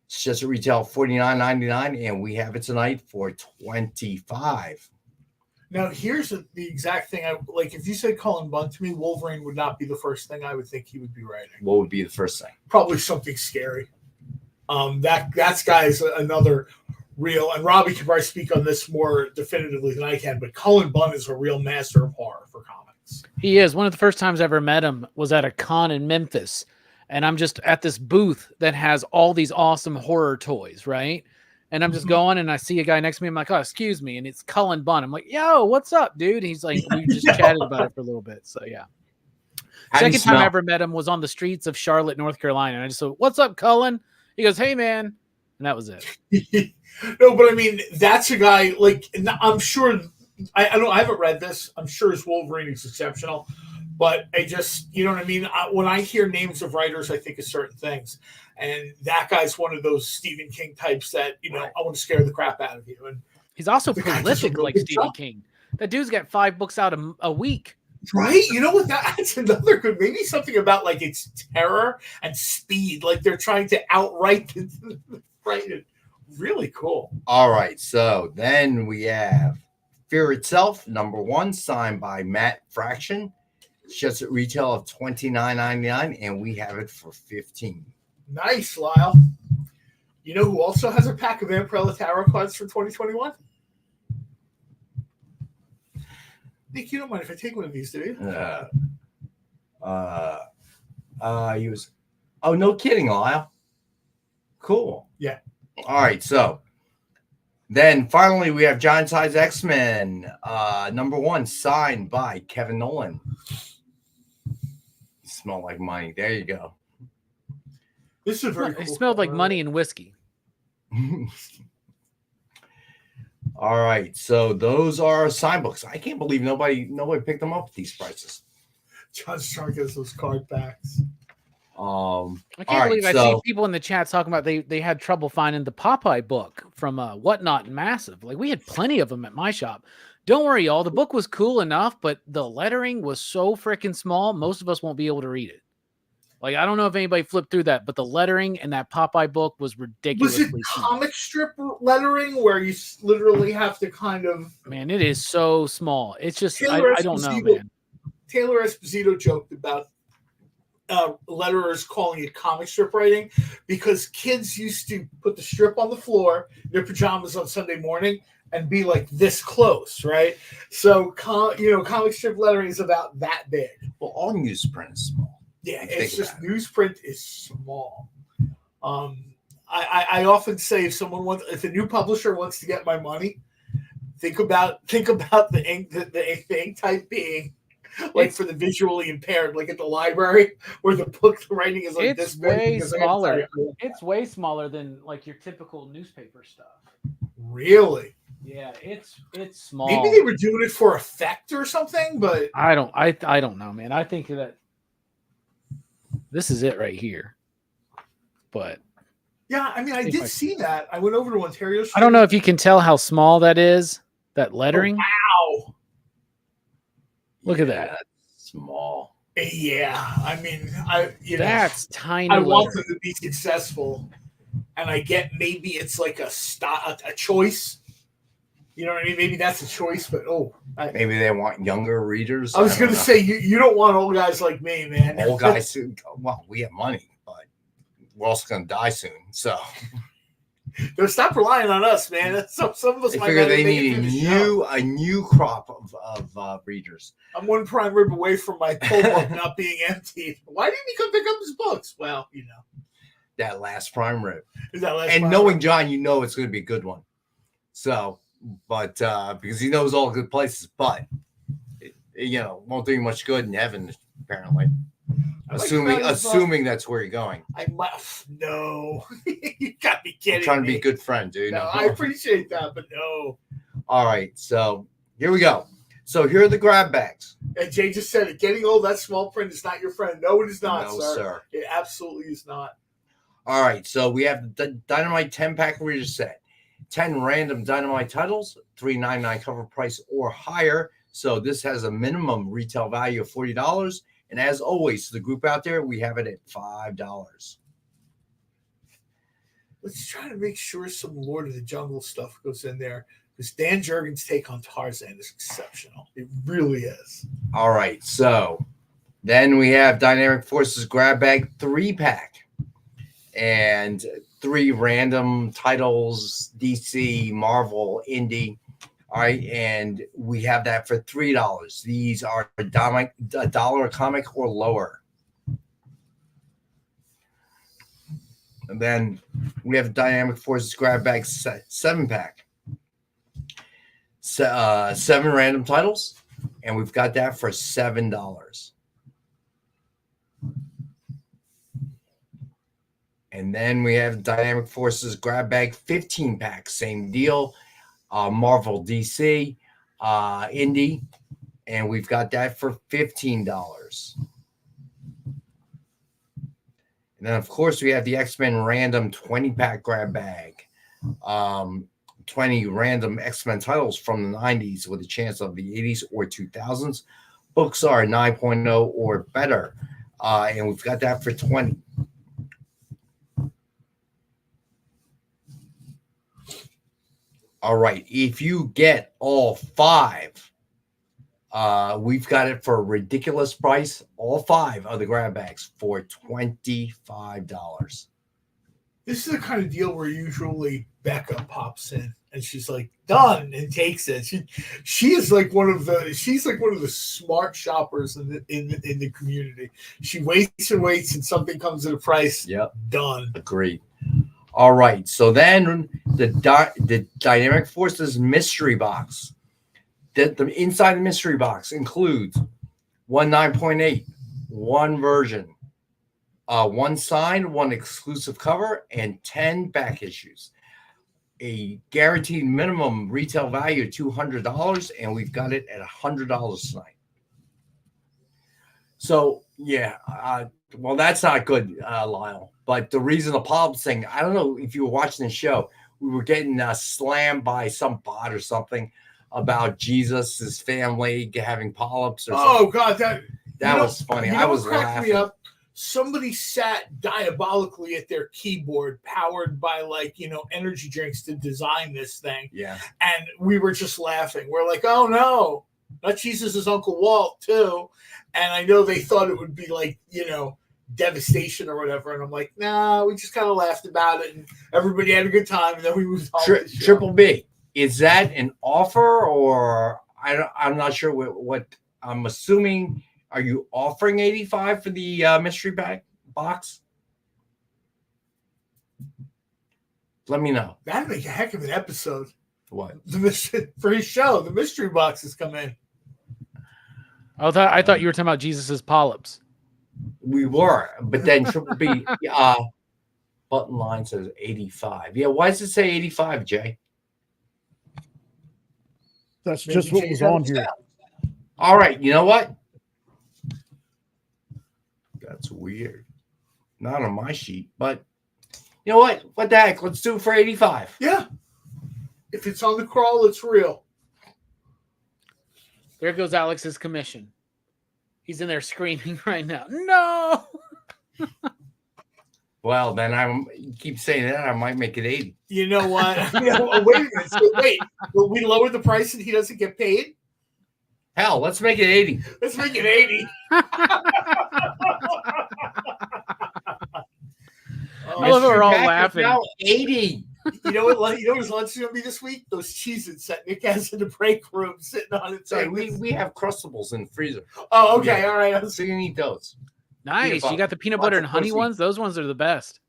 It's just a retail $49.99, and we have it tonight for $25. Now, here's the exact thing. If you said Cullen Bunn to me, Wolverine would not be the first thing I would think he would be writing. What would be the first thing? Probably something scary. That guy's another real, and Robbie can probably speak on this more definitively than I can, but Cullen Bunn is a real master of horror for comics. He is. One of the first times I ever met him was at a con in Memphis, and I'm just at this booth that has all these awesome horror toys, right? And I'm just going, and I see a guy next to me. I'm like, oh, excuse me. And it's Cullen Bunn. I'm like, yo, what's up, dude? He's like, we just chatted about it for a little bit. So, yeah. Second time I ever met him was on the streets of Charlotte, North Carolina. And I just said, what's up, Cullen? He goes, hey, man. And that was it. No, but I mean, that's a guy, I'm sure, I haven't read this. I'm sure his Wolverine is exceptional. But I just, you know what I mean? When I hear names of writers, I think of certain things. And that guy's one of those Stephen King types that, I want to scare the crap out of you. And he's also prolific like Stephen King. That dude's got 5 books out a week. Right? You know what? That's another good, maybe something about its terror and speed. Like they're trying to outright write it. Really cool. All right. So then we have Fear Itself, #1, signed by Matt Fraction. It's just at retail of $29.99, and we have it for $15. Nice, Lyle. You know who also has a pack of Vampirella tarot cards for 2021? Nick, you don't mind if I take one of these, do you? He was. Oh, no kidding, Lyle. Cool. Yeah. All right, so then finally we have Giant Size X-Men, #1, signed by Kevin Nolan. Smell like money. There you go. This is a very cool. It smelled like money and whiskey. All right, so those are sign books. I can't believe nobody picked them up at these prices. John's trying to get us those card packs. I can't believe I see people in the chat talking about they had trouble finding the Popeye book from Whatnot and Massive. Like, we had plenty of them at my shop. Don't worry, y'all. The book was cool enough, but the lettering was so freaking small, most of us won't be able to read it. Like, I don't know if anybody flipped through that, but the lettering in that Popeye book was ridiculously small. Was it small. comic strip lettering where you literally have to kind of... Man, it is so small. It's just, I don't know, man. Taylor Esposito joked about letterers calling it comic strip writing because kids used to put the strip on the floor, their pajamas on Sunday morning, and be like this close, right? So, comic strip lettering is about that big. Well, all newsprint is small. Yeah, it's just newsprint is small. I often say if a new publisher wants to get my money, think about the ink type being like for the visually impaired, like at the library where the writing is like this. It's way smaller. It's way smaller than like your typical newspaper stuff. Really? Yeah, it's small. Maybe they were doing it for effect or something, but I don't know, man. I think that this is it right here. But yeah, I mean, I did see that. I went over to Ontario Street. I don't know if you can tell how small that is, that lettering. Oh, wow. Look at that. That's small. Yeah, I mean, That's tiny. I want letter. them to be successful, and I get maybe it's like a choice. You know what I mean? Maybe that's a choice, but maybe they want younger readers. I was going to say you don't want old guys like me, man. Old guys, well, we have money, but we're also going to die soon. So stop relying on us, man. Some of us they might figure they make need a new crop of readers. I'm one prime rib away from my pull book not being emptied. Why didn't he come pick up his books? Well, that last prime rib. Is that last and prime knowing rib? John, it's going to be a good one. So, but because he knows all good places, but won't do you much good in heaven apparently. Assuming that's where you're going. No, you got me kidding. I'm trying to me. be a good friend, dude. No, I appreciate that, but no. All right, so here we go. So here are the grab bags. And Jay just said it. Getting old, that small print is not your friend. No, it is not, No, sir. It absolutely is not. All right, so we have the Dynamite 10-pack reader set. 10 random Dynamite titles, $3.99 cover price or higher. So this has a minimum retail value of $40. And as always, to the group out there, we have it at $5. Let's try to make sure some Lord of the Jungle stuff goes in there. Because Dan Jurgens' take on Tarzan is exceptional. It really is. All right, so then we have Dynamic Forces Grab Bag 3-pack. And 3 random titles, DC, Marvel, Indie. All right, and we have that for $3. These are a dollar a comic or lower. And then we have Dynamic Forces Grab Bag 7-pack. 7 random titles, and we've got that for $7. And then we have Dynamic Forces Grab Bag 15-pack, same deal. Marvel, DC, Indie, and we've got that for $15. And then, of course, we have the X-Men Random 20-pack grab bag. 20 random X-Men titles from the 90s with a chance of the 80s or 2000s. Books are 9.0 or better, and we've got that for $20. All right, if you get all 5, we've got it for a ridiculous price. All 5 of the grab bags for $25. This is the kind of deal where usually Becca pops in and she's like, done, and takes it. She is like one of the smart shoppers in the community. She waits and waits, and something comes at a price. Yep, done. Agreed. All right, so then the Dynamic Forces mystery box. The inside the mystery box includes 1 9.8, 1 version, 1 signed, 1 exclusive cover, and 10 back issues. A guaranteed minimum retail value of $200, and we've got it at $100 tonight. So, yeah, well, that's not good, Lyle. But the reason the polyps thing, I don't know if you were watching the show, we were getting slammed by some bot or something about Jesus' family having polyps or something. Oh, God, that was funny. I was laughing. Me up. Somebody sat diabolically at their keyboard, powered by energy drinks to design this thing. Yeah. And we were just laughing. We're like, oh, no, not Jesus' Uncle Walt, too. And I know they thought it would be devastation or whatever, and I'm like, nah, we just kind of laughed about it, and everybody had a good time, and then we moved on. Triple B, is that an offer, or I'm not sure what I'm assuming? Are you offering $85 for the mystery bag box? Let me know. That'd make a heck of an episode. What? For his show, the mystery boxes come in. I thought you were talking about Jesus's polyps. We were, but then Triple B button line says 85. Yeah, why does it say 85, Jay? That's maybe just what was on here. All right, you know what? That's weird. Not on my sheet, but you know what? What the heck? Let's do it for 85. Yeah. If it's on the crawl, it's real. There goes Alex's commission. He's in there screaming right now. No. Well, then you keep saying that, I might make it 80. You know what? Wait a minute. So wait, will we lower the price and he doesn't get paid? Hell, let's make it 80. Let's make it 80. I love it. We're all laughing. Now 80. You know what? You know what his lunch is going to be this week? Those Cheez-Its that Nick has in the break room sitting on it. Sorry, we have Crustables in the freezer. Oh, okay. All right. So you can eat those. Nice. You got the peanut butter and honey ones? Those ones are the best.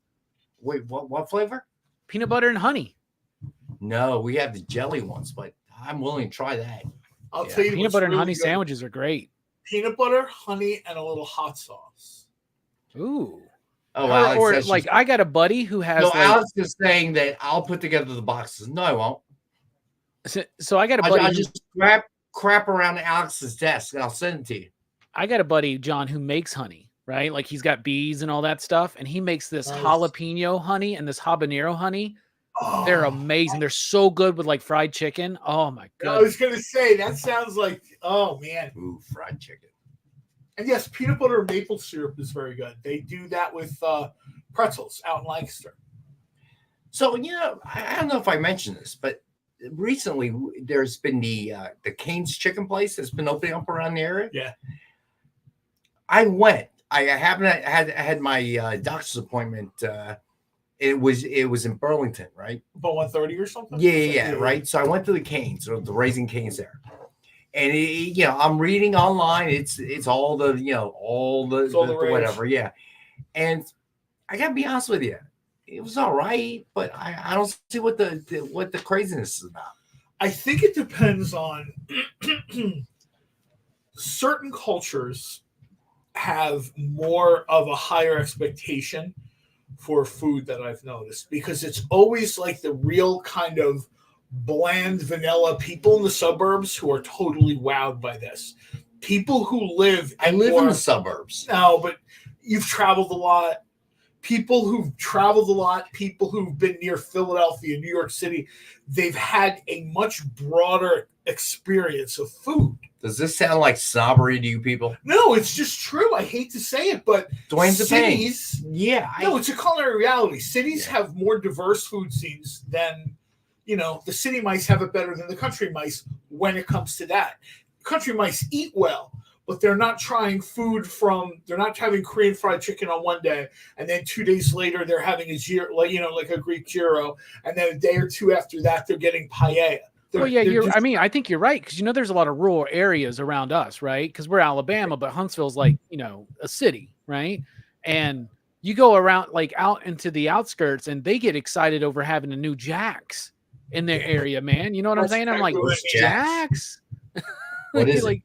Wait, what flavor? Peanut butter and honey. No, we have the jelly ones, but I'm willing to try that. I'll tell you, peanut butter and honey sandwiches are great. Peanut butter, honey, and a little hot sauce. Ooh. Oh, or like I got a buddy who has. No, like, Alex is saying that I'll put together the boxes. No, I won't. So I got a buddy. I'll just crap around Alex's desk and I'll send it to you. I got a buddy, John, who makes honey, right? Like he's got bees and all that stuff, and he makes this jalapeno honey and this habanero honey. Oh. They're amazing. They're so good with like fried chicken. Oh my god! I was gonna say that sounds like man. Ooh, fried chicken. And yes, peanut butter and maple syrup is very good. They do that with pretzels out in Lancaster. So I don't know if I mentioned this, but recently there's been the Cane's Chicken place that's been opening up around the area. Yeah. I went. I had my doctor's appointment. It was in Burlington, right? About 1:30 or something. Yeah, right. So I went to the Cane's, or the Raising Cane's there, and I'm reading online. It's all the the whatever, yeah. And I gotta be honest with you, it was all right, but I don't see what the craziness is about. I think it depends on certain cultures have more of a higher expectation for food that I've noticed, because it's always like the real kind of bland vanilla people in the suburbs who are totally wowed by this. People who live in the suburbs. No, but you've traveled a lot. People who've traveled a lot, people who've been near Philadelphia, New York City, they've had a much broader experience of food. Does this sound like snobbery to you people? No, it's just true. I hate to say it, but Dwayne's cities, no, it's a culinary reality. Cities have more diverse food scenes than, the city mice have it better than the country mice when it comes to that. Country mice eat well, but they're not trying food they're not having Korean fried chicken on one day, and then 2 days later they're having like a Greek gyro, and then a day or two after that they're getting paella. I think you're right, because there's a lot of rural areas around us, right? Because we're Alabama, but Huntsville's like a city, right? And you go around like out into the outskirts, and they get excited over having a new Jack's in their area, man. You know what I'm saying? I'm like, Jack's? What is like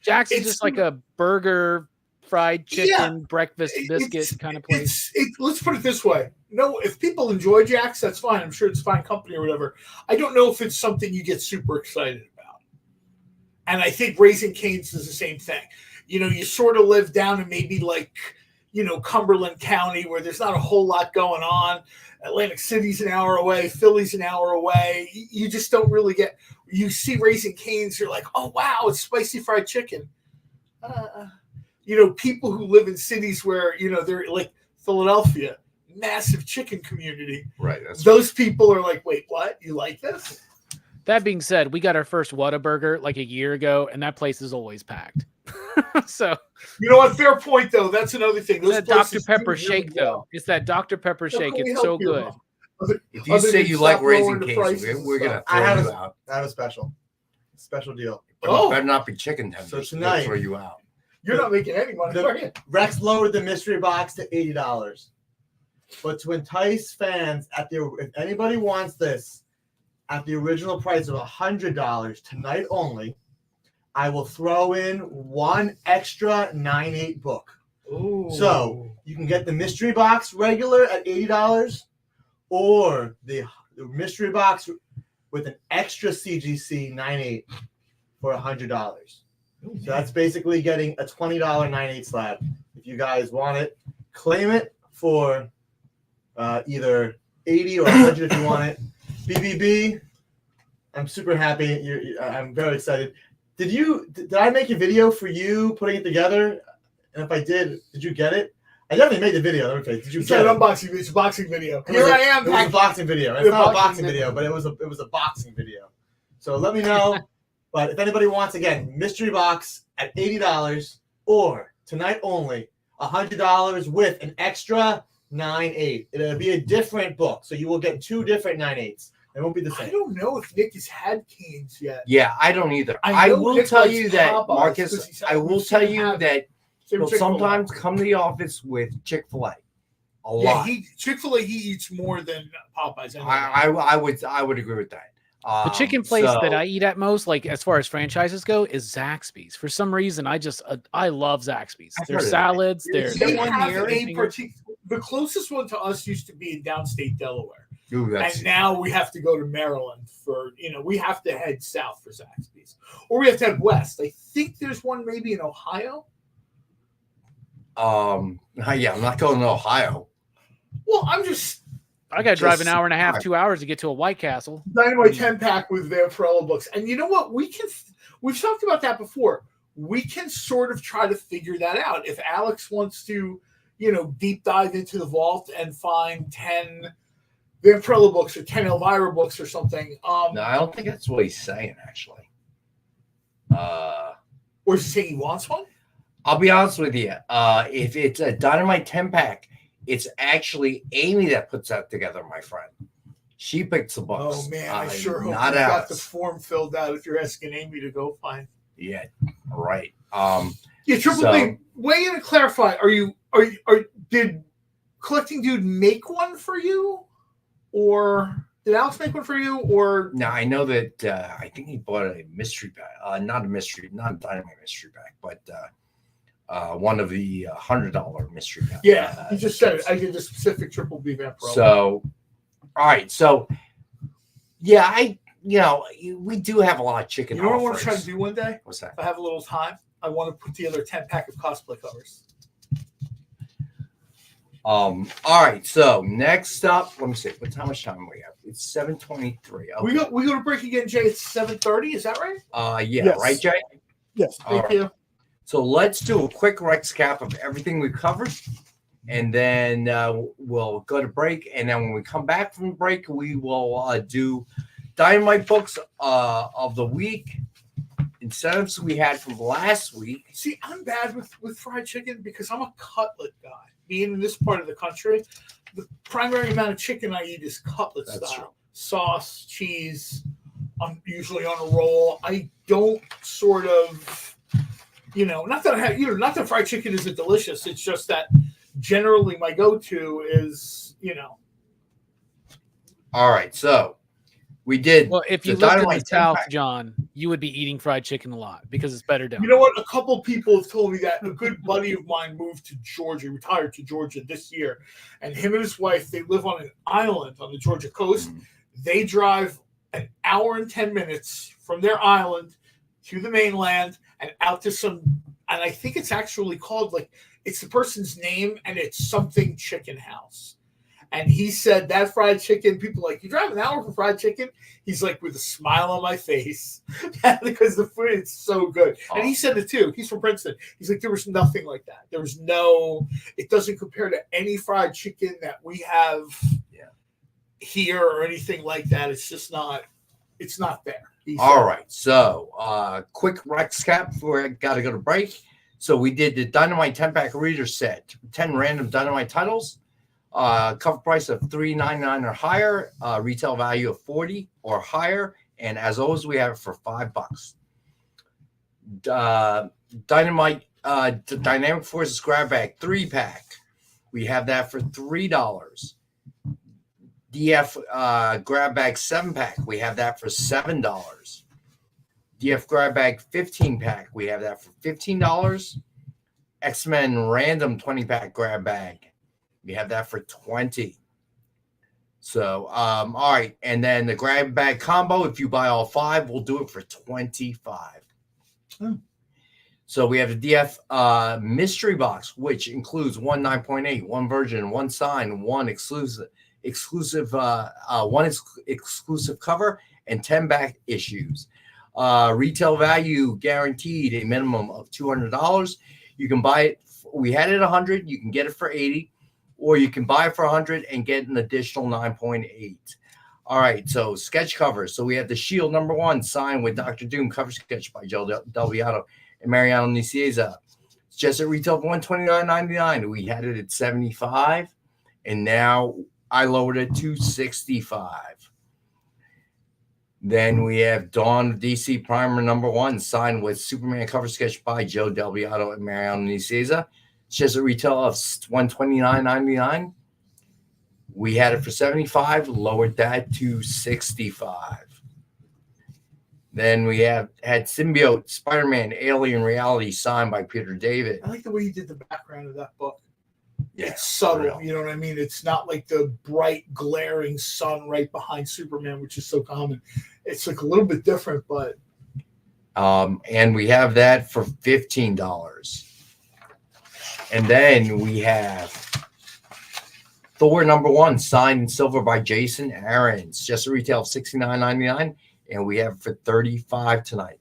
Jack's is just like a burger, fried chicken, breakfast biscuit kind of place. Let's put it this way. No, if people enjoy Jack's, that's fine. I'm sure it's fine company or whatever. I don't know if it's something you get super excited about. And I think Raising Cane's is the same thing. You sort of live down in maybe like, Cumberland County, where there's not a whole lot going on. Atlantic City's an hour away. Philly's an hour away. You just don't really you see Raising Cane's, you're like, oh, wow, it's spicy fried chicken. People who live in cities where, they're like Philadelphia, massive chicken community. Right. Those people are like, wait, what? You like this? That being said, we got our first Whataburger like a year ago, and that place is always packed. So, you know what? Fair point, though. That's another thing. That Dr. Pepper shake, though. It's that Dr. Pepper shake. It's so good. If you say you like Raising Cane's, we're gonna throw you out. I have a special deal. It better not be chicken tenders. So tonight, throw you out. You're not making any money, are you? Rex lowered the mystery box to $80, but to entice fans, if anybody wants this, at the original price of $100 tonight only, I will throw in one extra 9/8 book. Ooh. So you can get the mystery box regular at $80, or the mystery box with an extra CGC 9/8 for $100. So that's basically getting a $20 9/8 slab. If you guys want it, claim it for either $80 or $100 if you want it. BBB, I'm super happy. I'm very excited. Did I make a video for you putting it together? And if I did you get it? I definitely made the video. Okay, did you It's get an it? unboxing. It's a boxing video. Here I am. It was a boxing video. It's The not a boxing boxing video, but it was a boxing video. So let me know. But if anybody wants, again, mystery box at $80 or tonight only $100 with an extra 9/8. It'll be a different book, so you will get 2 different 9/8. It won't be the same. I don't know if Nick has had canes yet. Yeah, I don't either. I I know will Nick tell likes you that, Popeyes, 'cause Marcus, he said I will we've tell seen him you have that some he'll Chick-fil-A. sometimes come to the office with Chick-fil-A. A Yeah, lot. Chick-fil-A he eats more than Popeyes. Anyway. I would agree with that. The chicken place that so- I eat at most, like as far as franchises go, is Zaxby's. For some reason, I love Zaxby's. I've Their heard of salads, their They one have here? the closest one to us used to be in downstate Delaware. Ooh, that's- And now we have to go to Maryland for, we have to head south for Zaxby's. Or we have to head west. I think there's one maybe in Ohio. yeah, I'm not going to Ohio. Well, I got to drive an Just- hour and a half, 2 hours to get to a White Castle. Dynamite 10-pack with Vampirella books. And you know what? We've talked about that before. We can sort of try to figure that out. If Alex wants to, deep dive into the vault and find 10 Vampirella books or 10 Elvira books or something. No, I don't think that's what he's saying, actually. Or is he saying he wants one? I'll be honest with you. If it's a Dynamite 10-pack, it's actually Amy that puts that together, my friend. She picks the books. Oh, man, I sure hope not you got the Alex. form filled out if you're asking Amy to go find. Yeah, right. Yeah, Triple B, weigh in and clarify. Did Collecting Dude make one for you? Or did Alex make one for you? Or now I know that I think he bought a mystery bag, not a Dynamite mystery bag, but one of the $100 mystery bags. yeah, he just said it. I did the specific Triple B Vampirella. So, all right. So, yeah, we do have a lot of chicken. You know what I want offers. to try to do one day? What's that? If I have a little time, I want to put together a 10-pack of cosplay covers. All right. So next up, let me see. How much time we have? It's 7:23. Okay. We go to break again, Jay. It's 7:30. Is that right? Yeah. Yes. Right, Jay? Yes. Thank you. So let's do a quick recap of everything we've covered, and then we'll go to break. And then when we come back from break, we will do Dynamite books of the week, incentives we had from last week. See, I'm bad with fried chicken because I'm a cutlet guy. Being in this part of the country, the primary amount of chicken I eat is cutlet That's style. true. Sauce, cheese. I'm usually on a roll. I don't sort of, not that I have, not that fried chicken isn't delicious. It's just that generally my go-to is, All right. So we did. Well, if you the lived in the Dynamite South, 10-pack. John, you would be eating fried chicken a lot because it's better down. You know what? A couple people have told me that. A good buddy of mine moved to Georgia, retired to Georgia this year. And him and his wife, they live on an island on the Georgia coast. They drive an hour and 10 minutes from their island to the mainland and out to some, and I think it's actually called, it's the person's name and it's something chicken house. And he said that fried chicken, people are like, you drive an hour for fried chicken? He's like, with a smile on my face because the food is so good. And he said it too. He's from Princeton. He's like, there was nothing like that. There was it doesn't compare to any fried chicken that we have here or anything like that. It's just not, it's not there. All right. So quick recap before I got to go to break. So we did the Dynamite 10-pack reader set, 10 random Dynamite titles. Cover price of $3.99 or higher, retail value of $40 or higher, and as always, we have it for $5. Dynamite Dynamic Forces grab bag 3-pack, we have that for $3. DF grab bag 7-pack, we have that for $7. DF grab bag 15-pack, we have that for $15. X-Men random 20-pack grab bag. We have that for $20. So, all right. And then the grab bag combo, if you buy all 5, we'll do it for $25. So we have the DF mystery box, which includes one 9.8, one version, one sign, one exclusive cover, and 10 back issues. Retail value guaranteed a minimum of $200. You can buy it. We had it 100. You can get it for 80, or you can buy it for 100 and get an additional 9.8. All right, so sketch covers. So we have the Shield #1 signed with Dr. Doom cover sketch by Joe Del Beato and Mariano Nicieza. It's just at retail of $129.99. We had it at $75, and now I lowered it to $65. Then we have Dawn of DC Primer #1 signed with Superman cover sketch by Joe Del Beato and Mariano Nicieza. It's just a retail of $129.99. We had it for $75, lowered that to $65. Then we had Symbiote, Spider-Man, Alien Reality signed by Peter David. I like the way you did the background of that book. Yeah, it's subtle, real. you know what I mean? It's not like the bright, glaring sun right behind Superman, which is so common. It's like a little bit different, but. And we have that for $15. And then we have Thor #1 signed in silver by Jason Aaron's, just a retail of $69.99, and we have it for $35 tonight.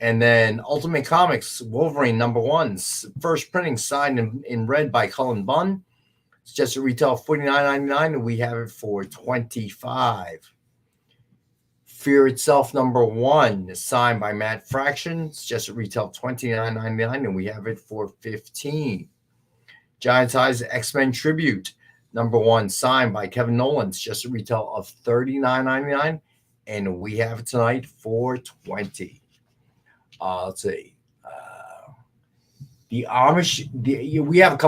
And then Ultimate Comics Wolverine #1's first printing signed in red by Cullen Bunn. It's just a retail of $49.99, and we have it for $25. Fear Itself #1 is signed by Matt Fraction. It's just a retail of $29.99, and we have it for $15. Giant Size X-Men Tribute #1 signed by Kevin Nolan. It's just a retail of $39.99, and we have it tonight for $20. Let's see. The Amish. We have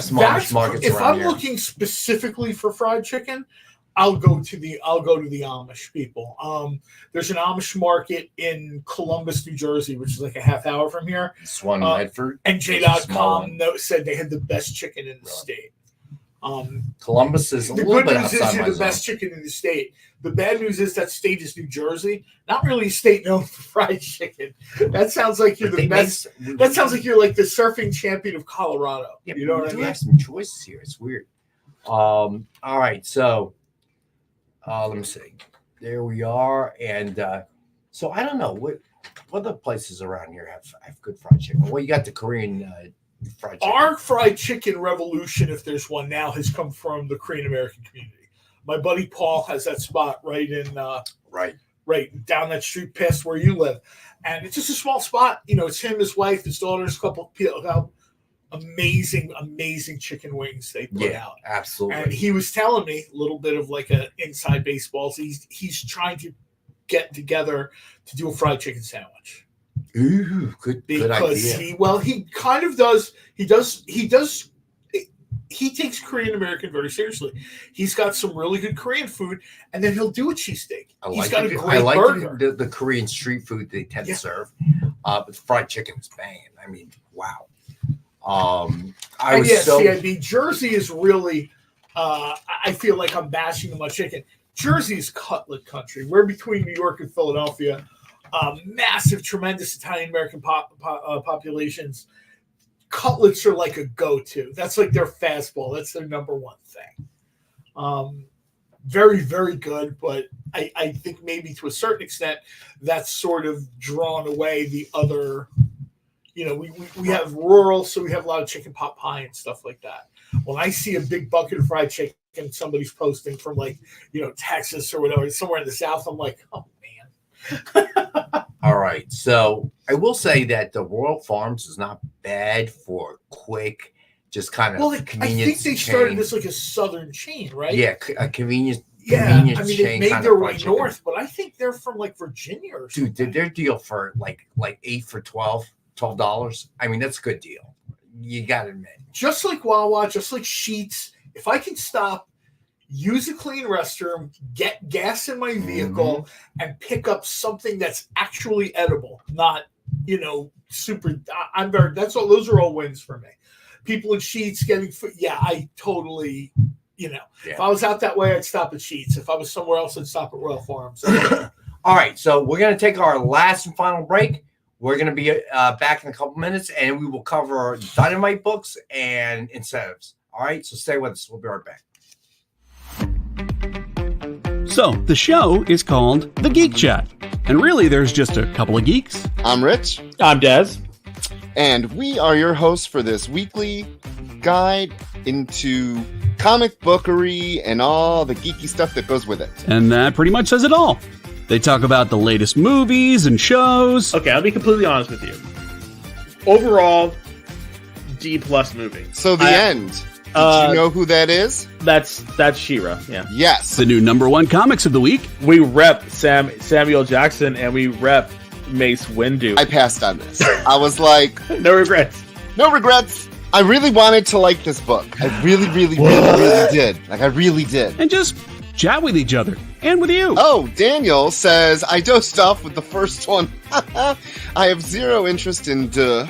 some Amish markets if around I'm here. looking specifically for fried chicken, I'll go to the Amish people. There's an Amish market in Columbus, New Jersey, which is like a half hour from here. Swan Medford. And J.com said they had the best chicken in the state. Columbus is a the little good bit news outside is my you're the zone. best chicken in the state. The bad news is that state is New Jersey, not really a state known for fried chicken. That sounds like you're the best. That sounds like you're like the surfing champion of Colorado. Yeah, you know what I we mean? have some choices here. It's weird. All right, so let me see. There we are, and so I don't know what other places around here have good fried chicken. Well, you got the Korean fried chicken. Our fried chicken revolution, if there's one now, has come from the Korean American community. My buddy Paul has that spot right in right down that street past where you live, and it's just a small spot. You know, it's him, his wife, his daughters, a couple of people. Amazing chicken wings they put out. Absolutely. And he was telling me a little bit of like an inside baseball. So he's trying to get together to do a fried chicken sandwich. Ooh, good idea. He kind of does. He takes Korean American very seriously. He's got some really good Korean food, and then he'll do a cheesesteak. He's got a great burger. The Korean street food they tend to serve. But fried chicken is banging. I mean, wow. Jersey is really. I feel like I'm bashing my chicken. Jersey is cutlet country. We're between New York and Philadelphia. Massive, tremendous Italian American populations. Cutlets are like a go-to. That's like their fastball. That's their number one thing. Very, very good. But I think maybe to a certain extent, that's sort of drawn away the other. You know, we have rural, so we have a lot of chicken pot pie and stuff like that. When I see a big bucket of fried chicken somebody's posting from like, Texas or whatever, somewhere in the South, I'm like, oh man. All right. So I will say that the Royal Farms is not bad for quick, just kind of convenience. I think they started this like a southern chain, right? Yeah, a convenience. Yeah, convenience I mean chain they made kind their of way fried chicken. north, but I think they're from like Virginia or something. Dude, their deal for like 8 for $12. I mean, that's a good deal. You got to admit. Just like Wawa, just like Sheetz, if I can stop, use a clean restroom, get gas in my vehicle, and pick up something that's actually edible, not, super. Those are all wins for me. People in Sheetz getting food. Yeah, I totally, if I was out that way, I'd stop at Sheetz. If I was somewhere else, I'd stop at Royal Farms. All right, so we're going to take our last and final break. We're going to be back in a couple minutes, and we will cover Dynamite books and incentives. All right, so stay with us. We'll be right back. So, the show is called The Geek Chat. And really, there's just a couple of geeks. I'm Rich. I'm Dez. And we are your hosts for this weekly guide into comic bookery and all the geeky stuff that goes with it. And that pretty much says it all. They talk about the latest movies and shows. Okay, I'll be completely honest with you. Overall, D+ movie. So the end. Did you know who that is? That's She-Ra, yeah. Yes. The new #1 comics of the week. We rep Samuel Jackson and we rep Mace Windu. I passed on this. I was like... No regrets. No regrets. I really wanted to like this book. I really did. Like, I really did. And just chat with each other. And with you. Oh, Daniel says, I dozed off with the first one. I have zero interest in the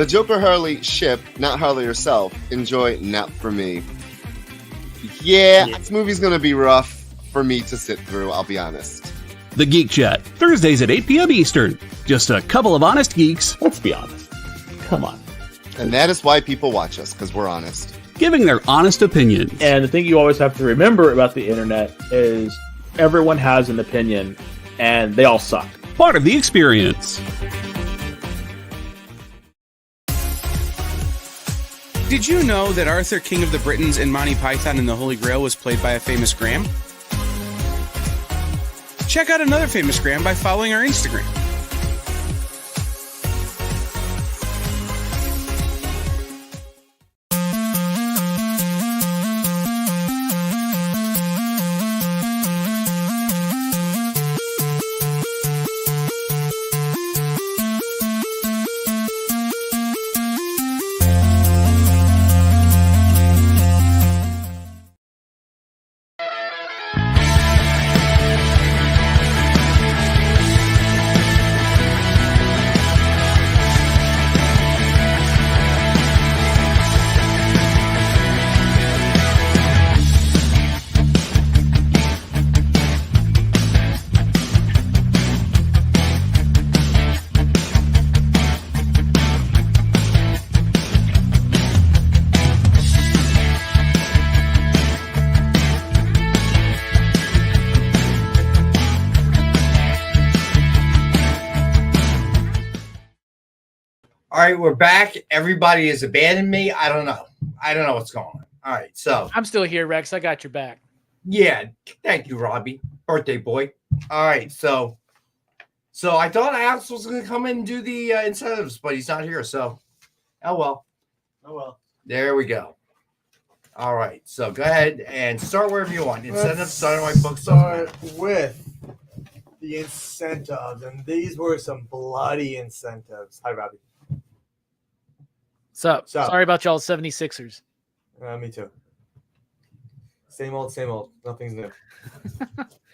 Joker Harley ship, not Harley herself. Enjoy, not for me. Yeah, this movie's gonna be rough for me to sit through, I'll be honest. The Geek Chat, Thursdays at 8 p.m. Eastern. Just a couple of honest geeks. Let's be honest. Come on. And that is why people watch us, because we're honest. Giving their honest opinions. And the thing you always have to remember about the internet is everyone has an opinion, and they all suck. Part of the experience. Did you know that Arthur, King of the Britons, in Monty Python and the Holy Grail was played by a famous Graham? Check out another famous Graham by following our Instagram. All right, we're back. Everybody has abandoned me. I don't know what's going on. All right, so I'm still here, Rex. I got your back. Yeah, thank you, Robbie, birthday boy. All right, so I thought Alex was going to come in and do the incentives, but he's not here. So, oh well. There we go. All right, so go ahead and start wherever you want. Incentives, starting my book. Start with the incentives, and these were some bloody incentives. Hi, Robbie. Sup? Sorry about y'all 76ers. Me too. Same old. Nothing's new.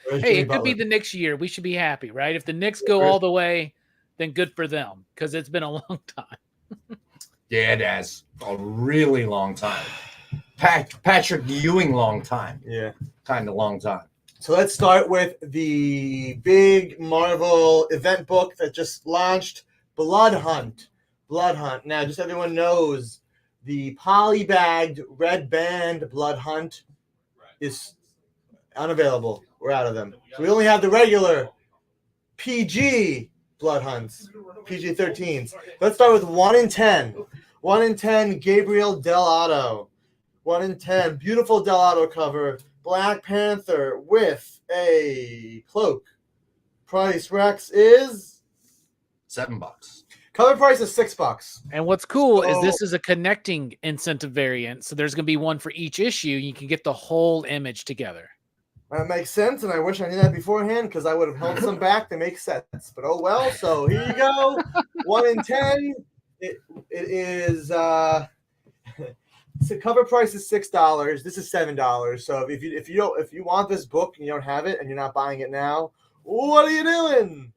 Hey, it could be the Knicks year. We should be happy, right? If the Knicks go all the way, then good for them, because it's been a long time. Yeah, it has. A really long time. Patrick Ewing long time. Yeah. Kind of long time. So let's start with the big Marvel event book that just launched, Blood Hunt. Now, just so everyone knows, the polybagged red band Blood Hunt is unavailable. We're out of them. So we only have the regular PG Blood Hunts, PG-13s. Let's start with 1 in 10. 1 in 10, Gabriel Dell'Otto. 1 in 10, beautiful Dell'Otto cover. Black Panther with a cloak. Price, Rex, is $7. Cover price is $6. And what's cool is this is a connecting incentive variant. So there's going to be one for each issue. You can get the whole image together. That makes sense, and I wish I knew that beforehand because I would have held some back to make sets. But oh well. So here you go. 1 in 10. It is. So cover price is $6. This is $7. So if you want this book and you don't have it and you're not buying it now, what are you doing?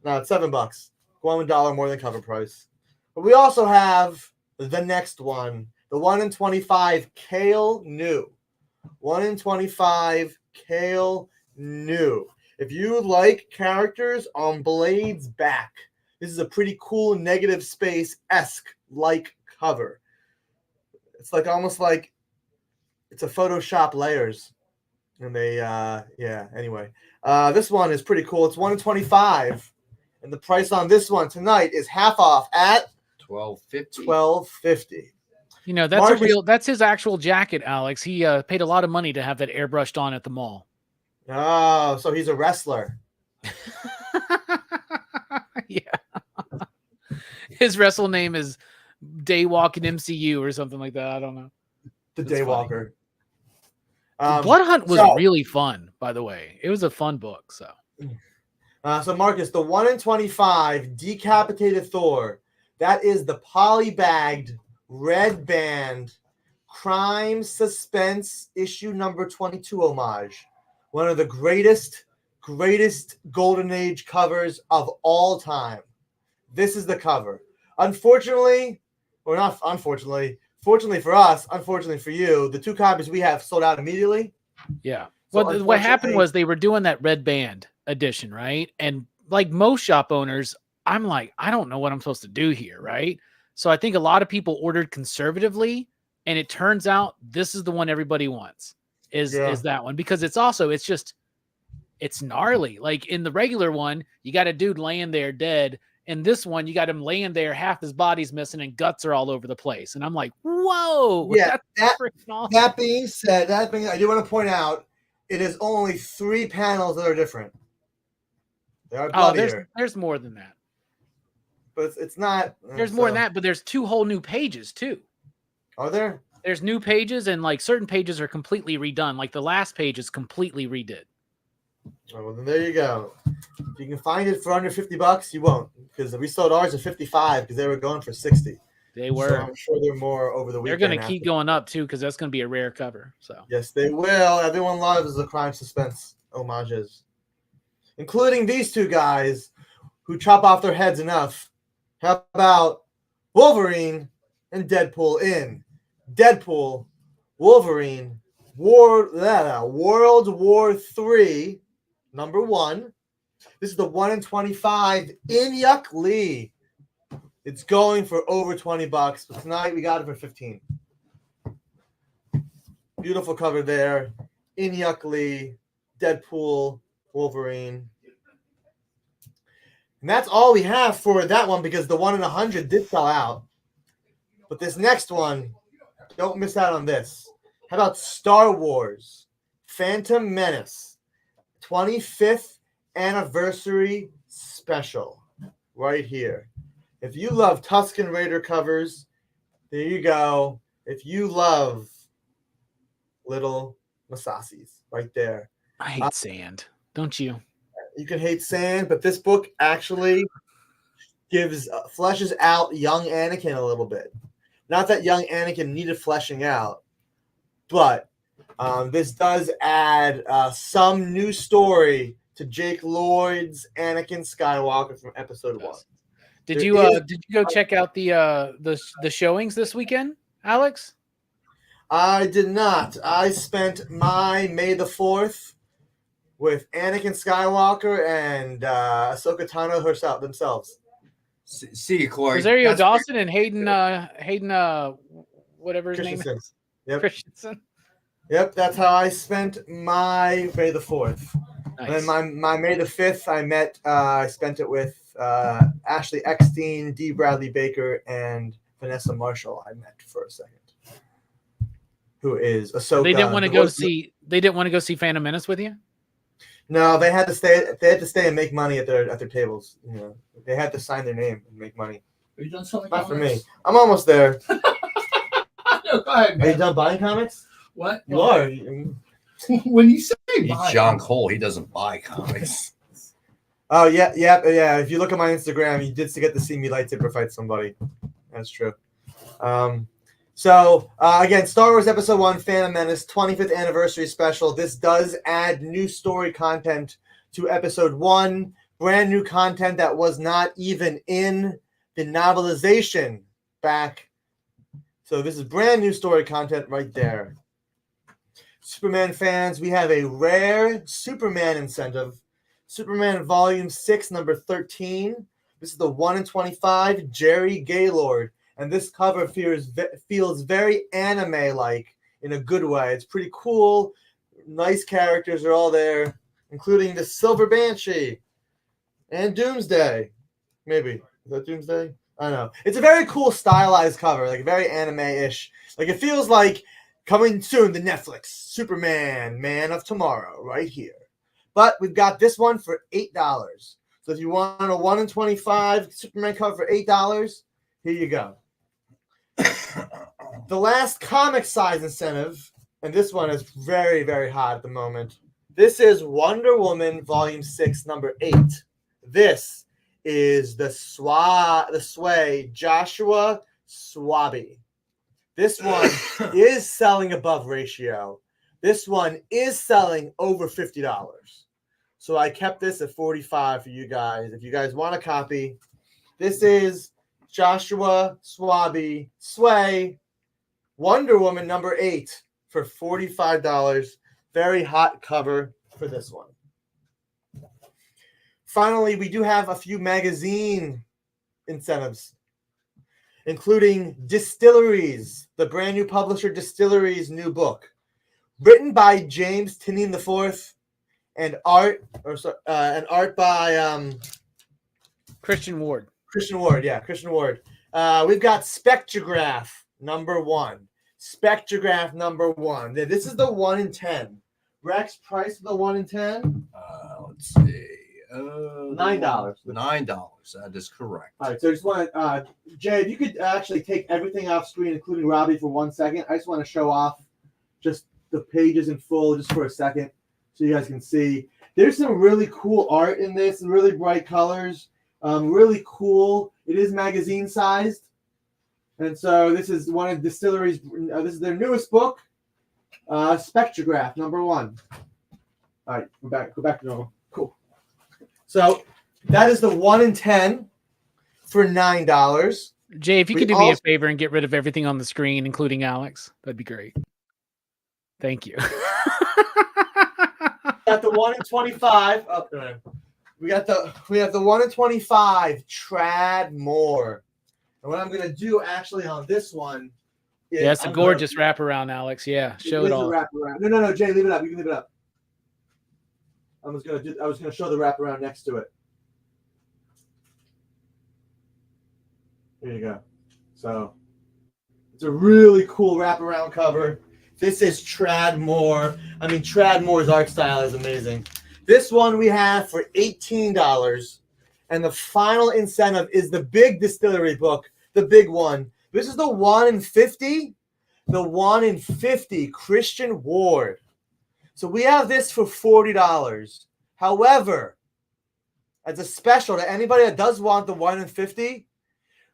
No, it's $7. $1 more than cover price. But we also have the next one, the 1 in 25 Kale New. 1 in 25 Kale New. If you like characters on Blade's back, this is a pretty cool negative space-esque like cover. It's like almost like it's a Photoshop layers And they, anyway. This one is pretty cool. It's 1 in 25. And the price on this one tonight is half off at $12.50. You know, that's his actual jacket, Alex. He paid a lot of money to have that airbrushed on at the mall. Oh, so he's a wrestler. Yeah. His wrestle name is Daywalking MCU or something like that. I don't know. The Daywalker. Blood Hunt was really fun, by the way. It was a fun book. So Marcus, the 1 in 25 decapitated Thor, that is the polybagged red band crime suspense issue number 22 homage. One of the greatest Golden Age covers of all time. This is the cover. Unfortunately, or not unfortunately, fortunately for us, unfortunately for you, the 2 copies we have sold out immediately. Yeah. Well, what happened was they were doing that red band edition, right? And like most shop owners, I'm like, I don't know what I'm supposed to do here, right? So I think a lot of people ordered conservatively, and it turns out this is the one everybody wants. Is that one, because it's gnarly. Like in the regular one, you got a dude laying there dead. In this one, you got him laying there, half his body's missing, and guts are all over the place. And I'm like, whoa! Yeah. That's freaking awesome. That being said, I do want to point out, it is only 3 panels that are different. They are bloodier. There's more than that. But it's not. There's more than that, but there's 2 whole new pages too. Are there? There's new pages, and like certain pages are completely redone. Like the last page is completely redid. Oh, well, then there you go. If you can find it for under $50, you won't, because we sold ours at $55 because they were going for $60. They were. So I'm sure they're more over the weekend. They're going to keep going up too, because that's going to be a rare cover. So yes, they will. Everyone loves the crime suspense homages, including these 2 guys who chop off their heads enough. How about Wolverine and Deadpool in Deadpool, Wolverine, World War III, number 1. This is the 1 in 25 Inyuk Lee. It's going for over $20, but tonight we got it for $15. Beautiful cover there. Inyuk Lee, Deadpool, Wolverine. And that's all we have for that one, because the 1 in 100 did sell out. But this next one, don't miss out on this. How about Star Wars Phantom Menace 25th Anniversary Special right here. If you love Tusken Raider covers, there you go. If you love little Masasi's right there. I hate sand. Don't you? You can hate sand, but this book actually fleshes out young Anakin a little bit. Not that young Anakin needed fleshing out, but this does add some new story to Jake Lloyd's Anakin Skywalker from Episode 1. Did you go check out the showings this weekend, Alex? I did not. I spent my May the 4th with Anakin Skywalker and Ahsoka Tano themselves. See you, Corey. Rosario Dawson and Hayden, whatever his name is. Yep. Christensen. Yep, that's how I spent my May the 4th. Nice. And then my May the 5th, I spent it with Ashley Eckstein, D. Bradley Baker, and Vanessa Marshall. I met for a second. Who is Ahsoka? They didn't want to go see. They didn't want to go see Phantom Menace with you. No, they had to stay. They had to stay and make money at their tables. You know, they had to sign their name and make money. Are you done selling Not comics? for me. I'm almost there. No, go ahead, man. Are you done buying comics? What? You are. When you say He's John Cole. He doesn't buy comics. Oh yeah. If you look at my Instagram, you did get to see me lightsaber fight somebody. That's true. So again, Star Wars Episode 1, Phantom Menace, 25th Anniversary Special. This does add new story content to Episode 1. Brand new content that was not even in the novelization back. So this is brand new story content right there. Superman fans, we have a rare Superman incentive. Superman Volume 6, number 13. This is the 1 in 25 Jerry Gaylord. And this cover feels very anime-like in a good way. It's pretty cool. nice characters are all there, including the Silver Banshee and Doomsday. Maybe. Is that Doomsday? I don't know. It's a very cool stylized cover, like very anime-ish. Like it feels like coming soon to Netflix, Superman, Man of Tomorrow, right here. But we've got this one for $8. So if you want a 1 in 25 Superman cover for $8, here you go. The last comic size incentive, and this one is very, very hot at the moment. This is Wonder Woman Volume 6, number 8. This is the Sway Joshua Swaby. This one is selling above ratio. This one is selling over $50. So I kept this at $45 for you guys. If you guys want a copy, this is Joshua Swaby Sway Wonder Woman number 8 for $45. Very hot cover for this one. Finally, we do have a few magazine incentives, including Distilleries, the brand new publisher Distilleries' new book, written by James Tynion IV, and art by Christian Ward. Christian Ward. We've got Spectrograph number 1. Spectrograph number 1. This is the 1 in 10. Rex, price of the 1 in 10? Let's see. $9. $9. That is correct. All right, so I just want to, Jay, if you could actually take everything off screen, including Robbie, for 1 second. I just want to show off just the pages in full just for a second so you guys can see. There's some really cool art in this, and really bright colors. Really cool. It is magazine sized. And so this is one of Distilleries. This is their newest book, Spectrograph, number 1. All right, go back to normal. Cool. So that is the 1 in 10 for $9. Jay, if you could do me a favor and get rid of everything on the screen, including Alex, that'd be great. Thank you. Got the 1 in 25. Oh, no. We have the 1 in 25 Trad Moore. And what I'm gonna do actually on this one is it's a gorgeous wraparound, Alex. Yeah, show it all. No, Jay, leave it up. You can leave it up. I was gonna show the wraparound next to it. Here you go. So it's a really cool wraparound cover. This is Trad Moore. I mean, Trad Moore's art style is amazing. This one we have for $18. And the final incentive is the big Distillery book, the big one. This is the 1 in 50. The 1 in 50 Christian Ward. So we have this for $40. However, as a special to anybody that does want the 1 in 50,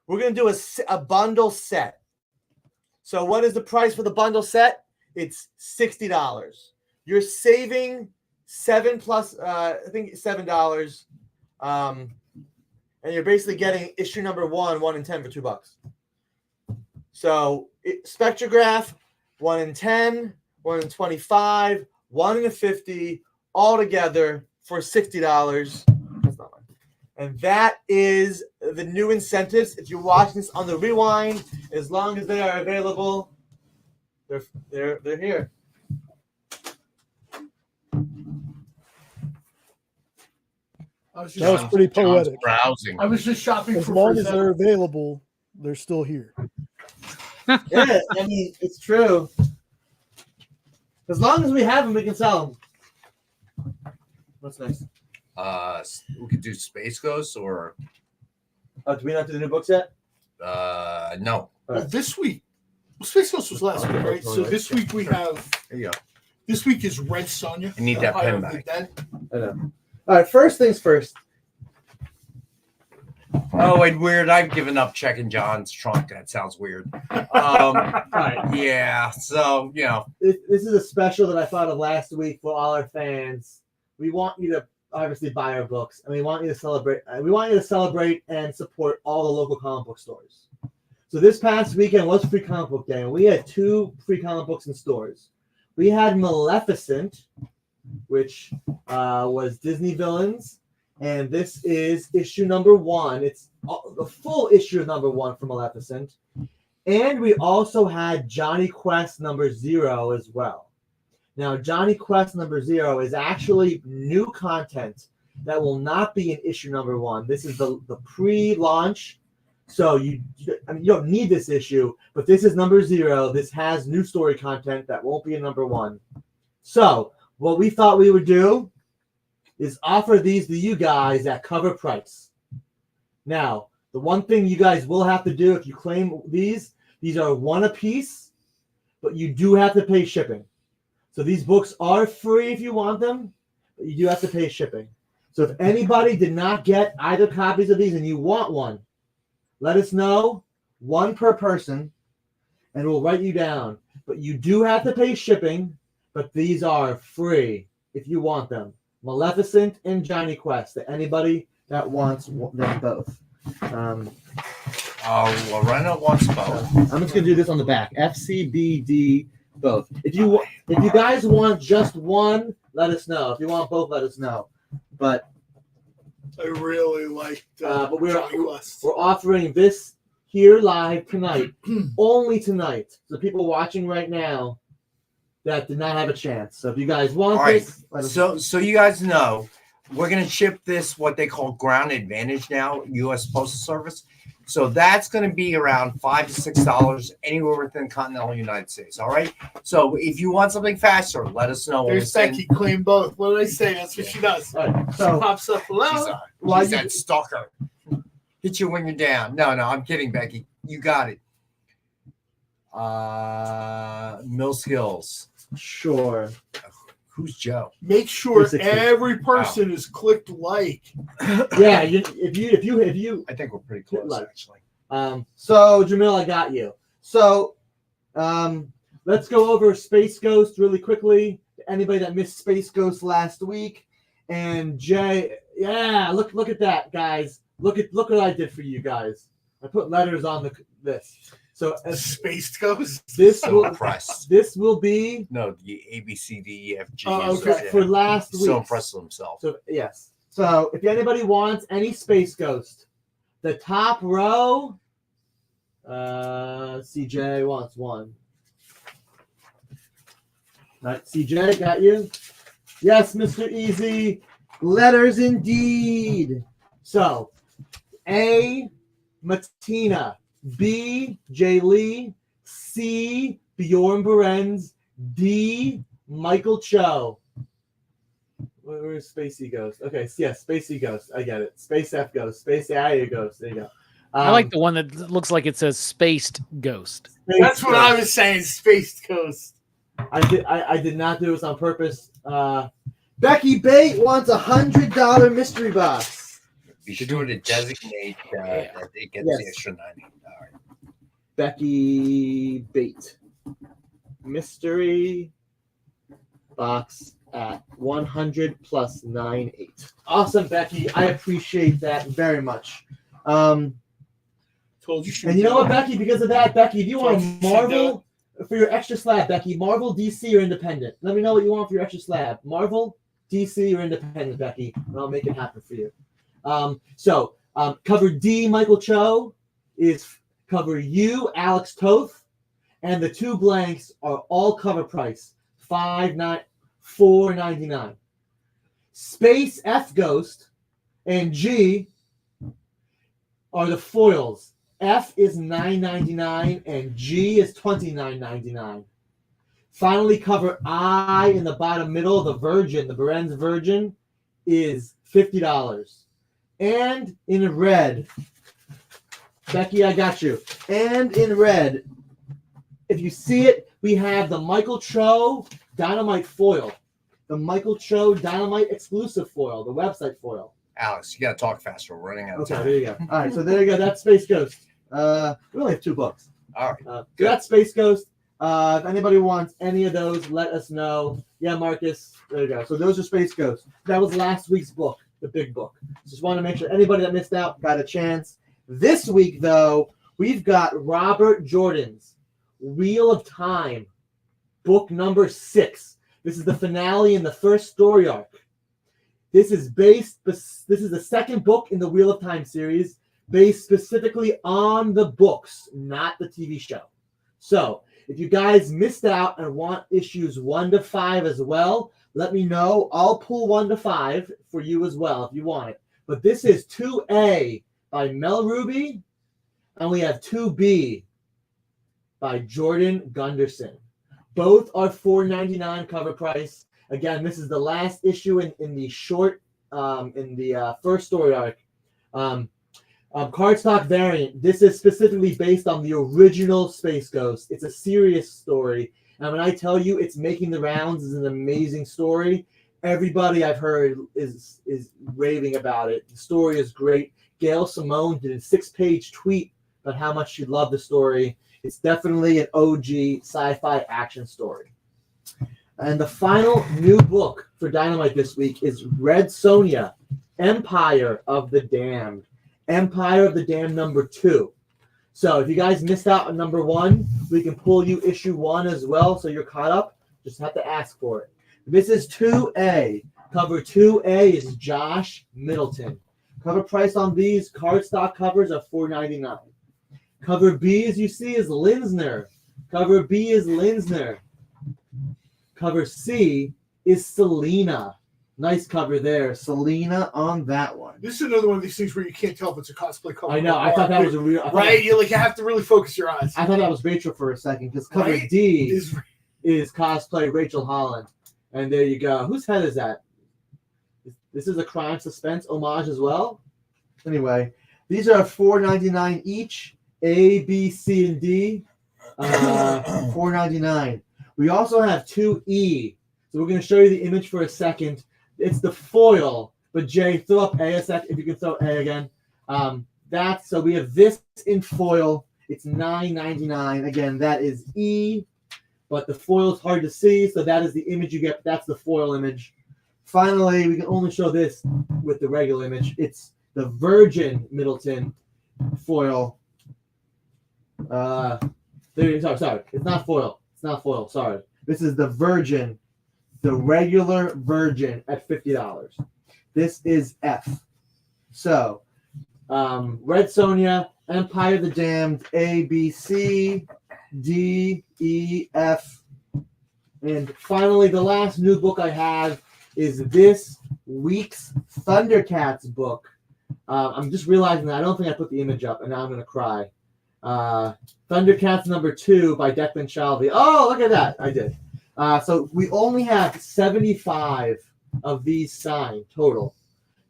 we're going to do a bundle set. So what is the price for the bundle set? It's $60. You're saving $7. And you're basically getting issue number 1 in 10 for $2. So Spectrograph, 1 in 10, 1 in 25, 1 in 50, all together for $60. That's not mine. And that is the new incentives. If you're watching this on the rewind, as long as they are available, they're here. That was pretty poetic. Browsing. I was just shopping as for long as they're available, they're still here. Yeah, I mean, it's true. As long as we have them, we can sell them. What's next? We could do Space Ghost or. Do we not do the new books yet? No. Well, this week, Space Ghost was last week, right? So this week we have. There you go. This week is Red Sonja. I need that pen back. I know. All right, first things first. Oh, wait, weird. I've given up checking John's trunk. That sounds weird. Yeah, so, you know. This is a special that I thought of last week for all our fans. We want you to obviously buy our books, and we want you to celebrate. We want you to celebrate and support all the local comic book stores. So this past weekend was Free Comic Book Day, and we had 2 free comic books in stores. We had Maleficent, which was Disney Villains, and this is issue number 1. It's the full issue of number 1 for Maleficent. And we also had Johnny Quest number 0 as well. Now, Johnny Quest number 0 is actually new content that will not be in issue number 1. This is the pre-launch. So you don't need this issue, but this is number 0. This has new story content that won't be in number 1. So what we thought we would do is offer these to you guys at cover price. Now, the one thing you guys will have to do if you claim these are 1 a piece, but you do have to pay shipping. So these books are free if you want them, but you do have to pay shipping. So if anybody did not get either copies of these and you want one, let us know, 1 per person, and we'll write you down. But you do have to pay shipping, but these are free if you want them. Maleficent and Johnny Quest, to anybody that wants them both. Lorena wants both. I'm just going to do this on the back. FCBD both. If you guys want just one, let us know. If you want both, let us know. But I really liked but we're Johnny Quest. We're offering this here live tonight, only tonight. So people watching right now that did not have a chance. So if you guys want this, let us know. So you guys know, we're going to ship this what they call Ground Advantage now, U.S. Postal Service. So that's going to be around $5 to $6 anywhere within the continental United States. All right. So if you want something faster, let us know. There's Becky, claim both. What did I say? That's what she does. All right, She so pops up below. She's that stalker. Hit you when you're down. No, I'm kidding, Becky. You got it. Mill Skills. Sure. Who's Joe? Make sure every person is clicked like. Yeah, if you I think we're pretty close actually. So Jamil, I got you. So let's go over Space Ghost really quickly. Anybody that missed Space Ghost last week, and Jay, yeah, look at that, guys. Look what I did for you guys. I put letters on this. So Space Ghost. This will be no the A B C D E F G. Okay. For last week. So impressed with himself. So yes. So if anybody wants any Space Ghost, the top row. CJ wants one. All right, CJ, got you. Yes, Mr. Easy. Letters indeed. So A, Matina. B, Jay Lee. C, Bjorn Berens. D, Michael Cho. Where's Spacey Ghost? Okay, yes, Spacey Ghost. I get it. Space F Ghost. Space A Ghost. There you go. I like the one that looks like it says Spaced Ghost. That's what I was saying. Spaced Ghost. I did not do this on purpose. Becky Bate wants $100 mystery box. Be sure to designate that it gets the extra 90. All right. Becky Bate. Mystery box at 100 plus 98. Awesome, Becky. I appreciate that very much. Told you. And you know what, Becky? Because of that, Becky, if you want Marvel for your extra slab, Becky, Marvel, DC, or Independent. Let me know what you want for your extra slab. Marvel, DC, or Independent, Becky, and I'll make it happen for you. Cover D, Michael Cho, is cover U, Alex Toth, and the 2 blanks are all cover price, $4.99. Space F Ghost and G are the foils. F is $9.99 and G is $29.99. Finally, cover I in the bottom middle, the Virgin, the Berens Virgin, is $50. And in red, Becky, I got you. And in red, if you see it, we have the Michael Cho Dynamite foil. The Michael Cho Dynamite exclusive foil, the website foil. Alex, you got to talk faster. We're running out of time. Okay, there you go. All right, so there you go. That's Space Ghost. We only have 2 books. All right. So that's Space Ghost. If anybody wants any of those, let us know. Yeah, Marcus. There you go. So those are Space Ghosts. That was last week's book, the big book. Just want to make sure anybody that missed out got a chance. This week, though, we've got Robert Jordan's Wheel of Time, book number 6. This is the finale in the first story arc. This is the second book in the Wheel of Time series, based specifically on the books, not the TV show. So If you guys missed out and want issues 1 to 5 as well, let me know. I'll pull 1 to 5 for you as well if you want it. But this is 2A by Mel Ruby, and we have 2B by Jordan Gunderson. Both are $4.99 cover price. Again, this is the last issue in the short, in the first story arc. Cardstock variant. This is specifically based on the original Space Ghost. It's a serious story. And when I tell you it's making the rounds, is an amazing story. Everybody I've heard is raving about it. The story is great. Gail Simone did a 6-page tweet about how much she loved the story. It's definitely an OG sci-fi action story. And the final new book for Dynamite this week is Red Sonja, Empire of the Damned. Empire of the Damned number 2. So if you guys missed out on number 1, we can pull you issue 1 as well, so you're caught up. Just have to ask for it. This is 2A. Cover 2A is Josh Middleton. Cover price on these cardstock covers are $4.99. Cover B, as you see, is Linsner. Cover B is Linsner. Cover C is Selena. Nice cover there. Selena on that one. This is another one of these things where you can't tell if it's a cosplay cover. I know. I thought that was a real... Right? You have to really focus your eyes. I thought that was Rachel for a second, because cover D is cosplay Rachel Holland. And there you go. Whose head is that? This is a crime suspense homage as well. Anyway, these are $4.99 each. A, B, C, and D. $4.99. We also have 2E. So we're going to show you the image for a second. It's the foil. But Jay, throw up A a sec. If you can throw A again. So we have this in foil. It's $9.99. Again, that is E. But the foil is hard to see, so that is the image you get. That's the foil image. Finally, we can only show this with the regular image. It's the Virgin Middleton foil. Sorry. It's not foil. It's not foil. Sorry. This is the Virgin, the regular Virgin at $50. This is F. So, Red Sonja, Empire of the Damned, A, B, C, D, E, F. And finally, the last new book I have is this week's Thundercats book. I'm just realizing that I don't think I put the image up, and now I'm going to cry. Thundercats number 2 by Declan Shalvey. Oh, look at that. I did. So we only have 75 of these signed total.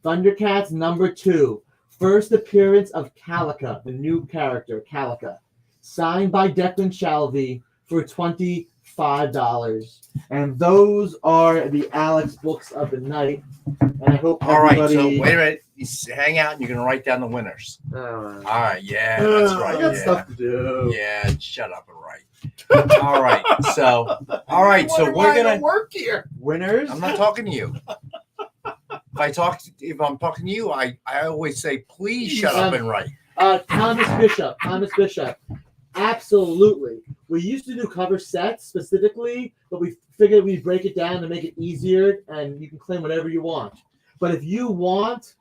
Thundercats number 2. First appearance of Calica, the new character, Calica. Signed by Declan Shalvey for $25. And those are the Alex books of the night. And I hope everybody... All right, so wait a minute. You hang out and you're going to write down the winners. All right, yeah, that's right. I got stuff to do. Yeah, shut up and write. All right, so we're going to work here. Winners? I'm not talking to you. If I'm talking to you, I always say, please shut up and write. Thomas Bishop. Absolutely. We used to do cover sets specifically, but we figured we'd break it down to make it easier, and you can claim whatever you want. But if you want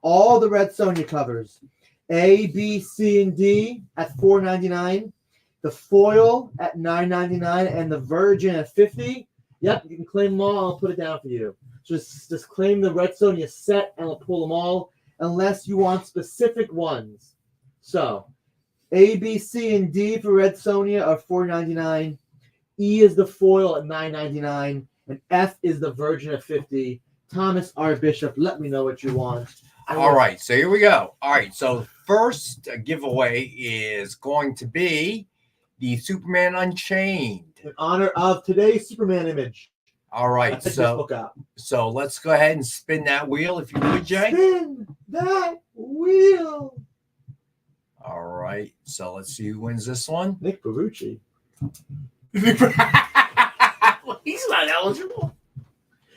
all the Red Sonja covers, A, B, C, and D at $4.99, the foil at $9.99, and the Virgin at $50, yep, you can claim them all. I'll put it down for you. Just claim the Red Sonja set, and I'll pull them all, unless you want specific ones. So, A, B, C, and D for Red Sonja are $4.99. E is the foil at $9.99, and F is the Virgin at $50. Thomas R. Bishop, let me know what you want. All right, so here we go. All right, so the first giveaway is going to be the Superman Unchained. In honor of today's Superman image. All right, so let's go ahead and spin that wheel, if you would, Jay. Spin that wheel. All right, so let's see who wins this one. Nick Barucci. He's not eligible.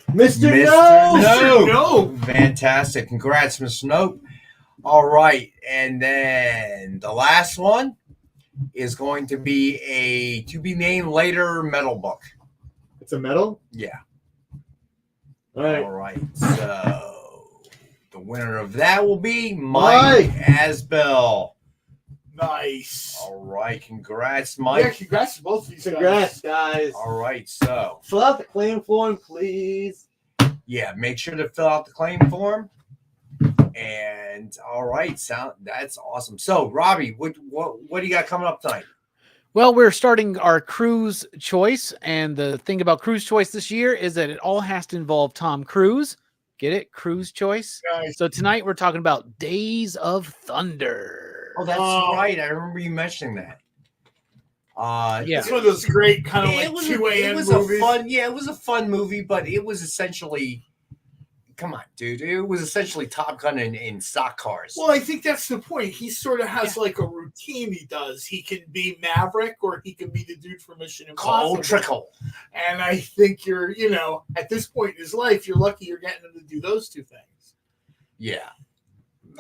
Mr. No. No. Fantastic. Congrats, Mr. Nope. All right, and then the last one is going to be a to-be-named later metal book. It's a metal? Yeah. All right. All right, so the winner of that will be Mike Asbell. Nice. All right, congrats, Mike. Yeah, congrats to both of these Congrats, guys. All right, so fill out the claim form, please. Yeah, make sure to fill out the claim form. And all right, that's awesome. So, Robbie, what do you got coming up tonight? Well, we're starting our cruise choice, and the thing about cruise choice this year is that it all has to involve Tom Cruise. Get it? Cruise choice. Nice. So tonight we're talking about Days of Thunder. Oh, that's right. I remember you mentioning that. Yeah, it's one of those great kind of it like 2 a.m. movies. It was a fun movie, but it was essentially, come on, dude, it was essentially Top Gun in stock cars. Well, I think that's the point. He sort of has like a routine he does. He can be Maverick or he can be the dude from Mission Impossible. Trickle. And I think you're, at this point in his life, you're lucky you're getting him to do those two things. Yeah.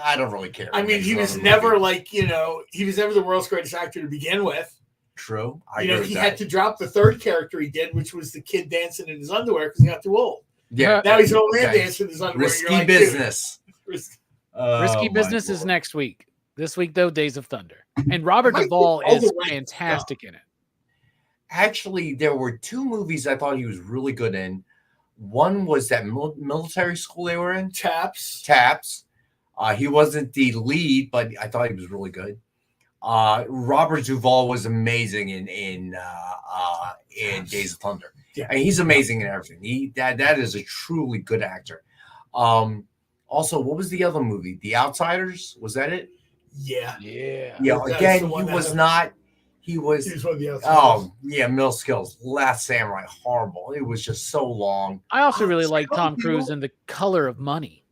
I don't really care. I mean, he was never he was never the world's greatest actor to begin with. True. He had to drop the third character he did, which was the kid dancing in his underwear because he got too old. Yeah. Now he's an old man dancing in his underwear. Risky business. Risky Business is next week. This week, though, Days of Thunder. And Robert Duvall is fantastic in it. Actually, there were 2 movies I thought he was really good in. One was that military school they were in. Taps. He wasn't the lead, but I thought he was really good. Robert Duvall was amazing in Days of Thunder. Yeah. And he's amazing in everything. That is a truly good actor. Also, what was the other movie? The Outsiders? Was that it? Yeah. Again, he was not. He was one of the Outsiders. Oh yeah, Mill Skills, Last Samurai, horrible. It was just so long. I also really like Tom Cruise in The Color of Money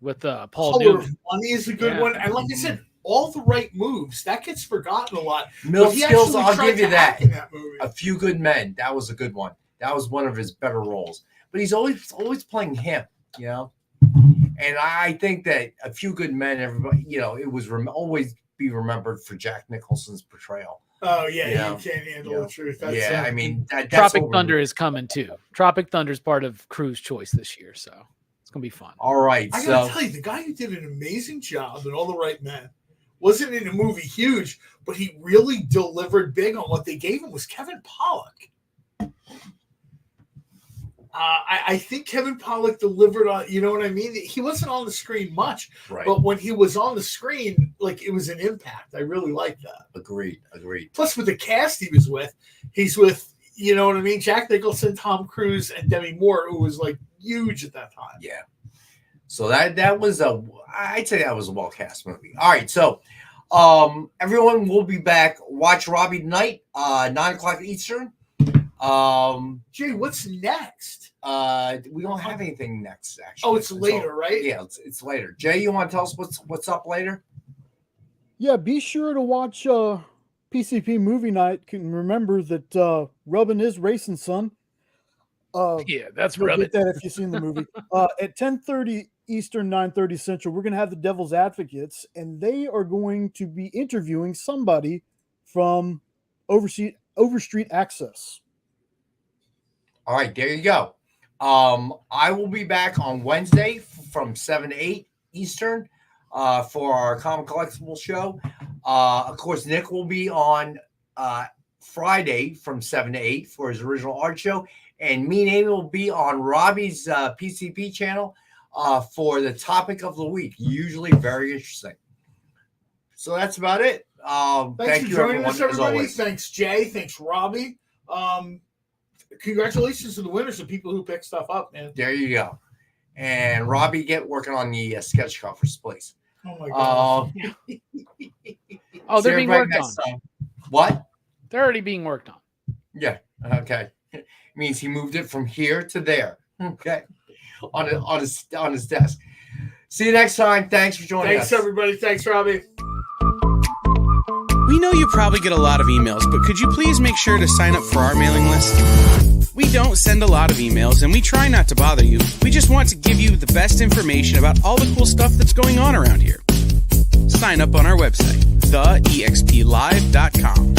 with Paul Color Newman. of Money is a good one, and like I said, all the right moves. That gets forgotten a lot. Mill Skills, I'll give you that. In that movie. A Few Good Men, that was a good one. That was one of his better roles. But he's always playing him, And I think that A Few Good Men, everybody, it was always be remembered for Jack Nicholson's portrayal. Oh yeah, you can't handle the truth. That's I mean, that's Tropic Thunder is coming too. Tropic Thunder is part of Cruise Choice this year, so it's gonna be fun. All right, I gotta tell you, the guy who did an amazing job in All the Right Men wasn't in a movie huge, but he really delivered big on what they gave him. Was Kevin Pollak. I think Kevin Pollak delivered on, you know what I mean? He wasn't on the screen much, right. But when he was on the screen, like it was an impact. I really like that. Agreed. Plus, with the cast he was with, he's with, you know what I mean? Jack Nicholson, Tom Cruise, and Demi Moore, who was like huge at that time. Yeah. So that was I'd say that was a well cast movie. All right, so everyone will be back. Watch Robbie tonight, 9:00 Eastern. Jay, what's next? We don't have anything next, actually. Oh, it's later, right? Yeah, it's later. Jay, you want to tell us what's up later? Yeah, be sure to watch PCP Movie Night. Can remember that Rubbin is racing, son. Yeah, that's Rubbin. Rubbin. Get that if you've seen the movie. At 10:30 Eastern, 9:30 Central, we're going to have the Devil's Advocates, and they are going to be interviewing somebody from Overstreet Access. All right, there you go. I will be back on Wednesday from 7 to 8 Eastern for our Comic Collectables show. Of course, Nick will be on Friday from 7 to 8 for his original art show. And me and Amy will be on Robbie's PCP channel for the topic of the week. Usually very interesting. So that's about it. Thanks for joining us, everybody. Thanks, Jay. Thanks, Robbie. Congratulations to the winners, the people who pick stuff up, man. There you go. And Robbie, get working on the sketch covers, please. Oh my God. Oh, they're being worked on. Time. What? They're already being worked on. Yeah. Okay. It means he moved it from here to there. Okay. On his desk. See you next time. Thanks for joining us. Thanks, everybody. Thanks, Robbie. We know you probably get a lot of emails, but could you please make sure to sign up for our mailing list? We don't send a lot of emails, and we try not to bother you. We just want to give you the best information about all the cool stuff that's going on around here. Sign up on our website, theexplive.com.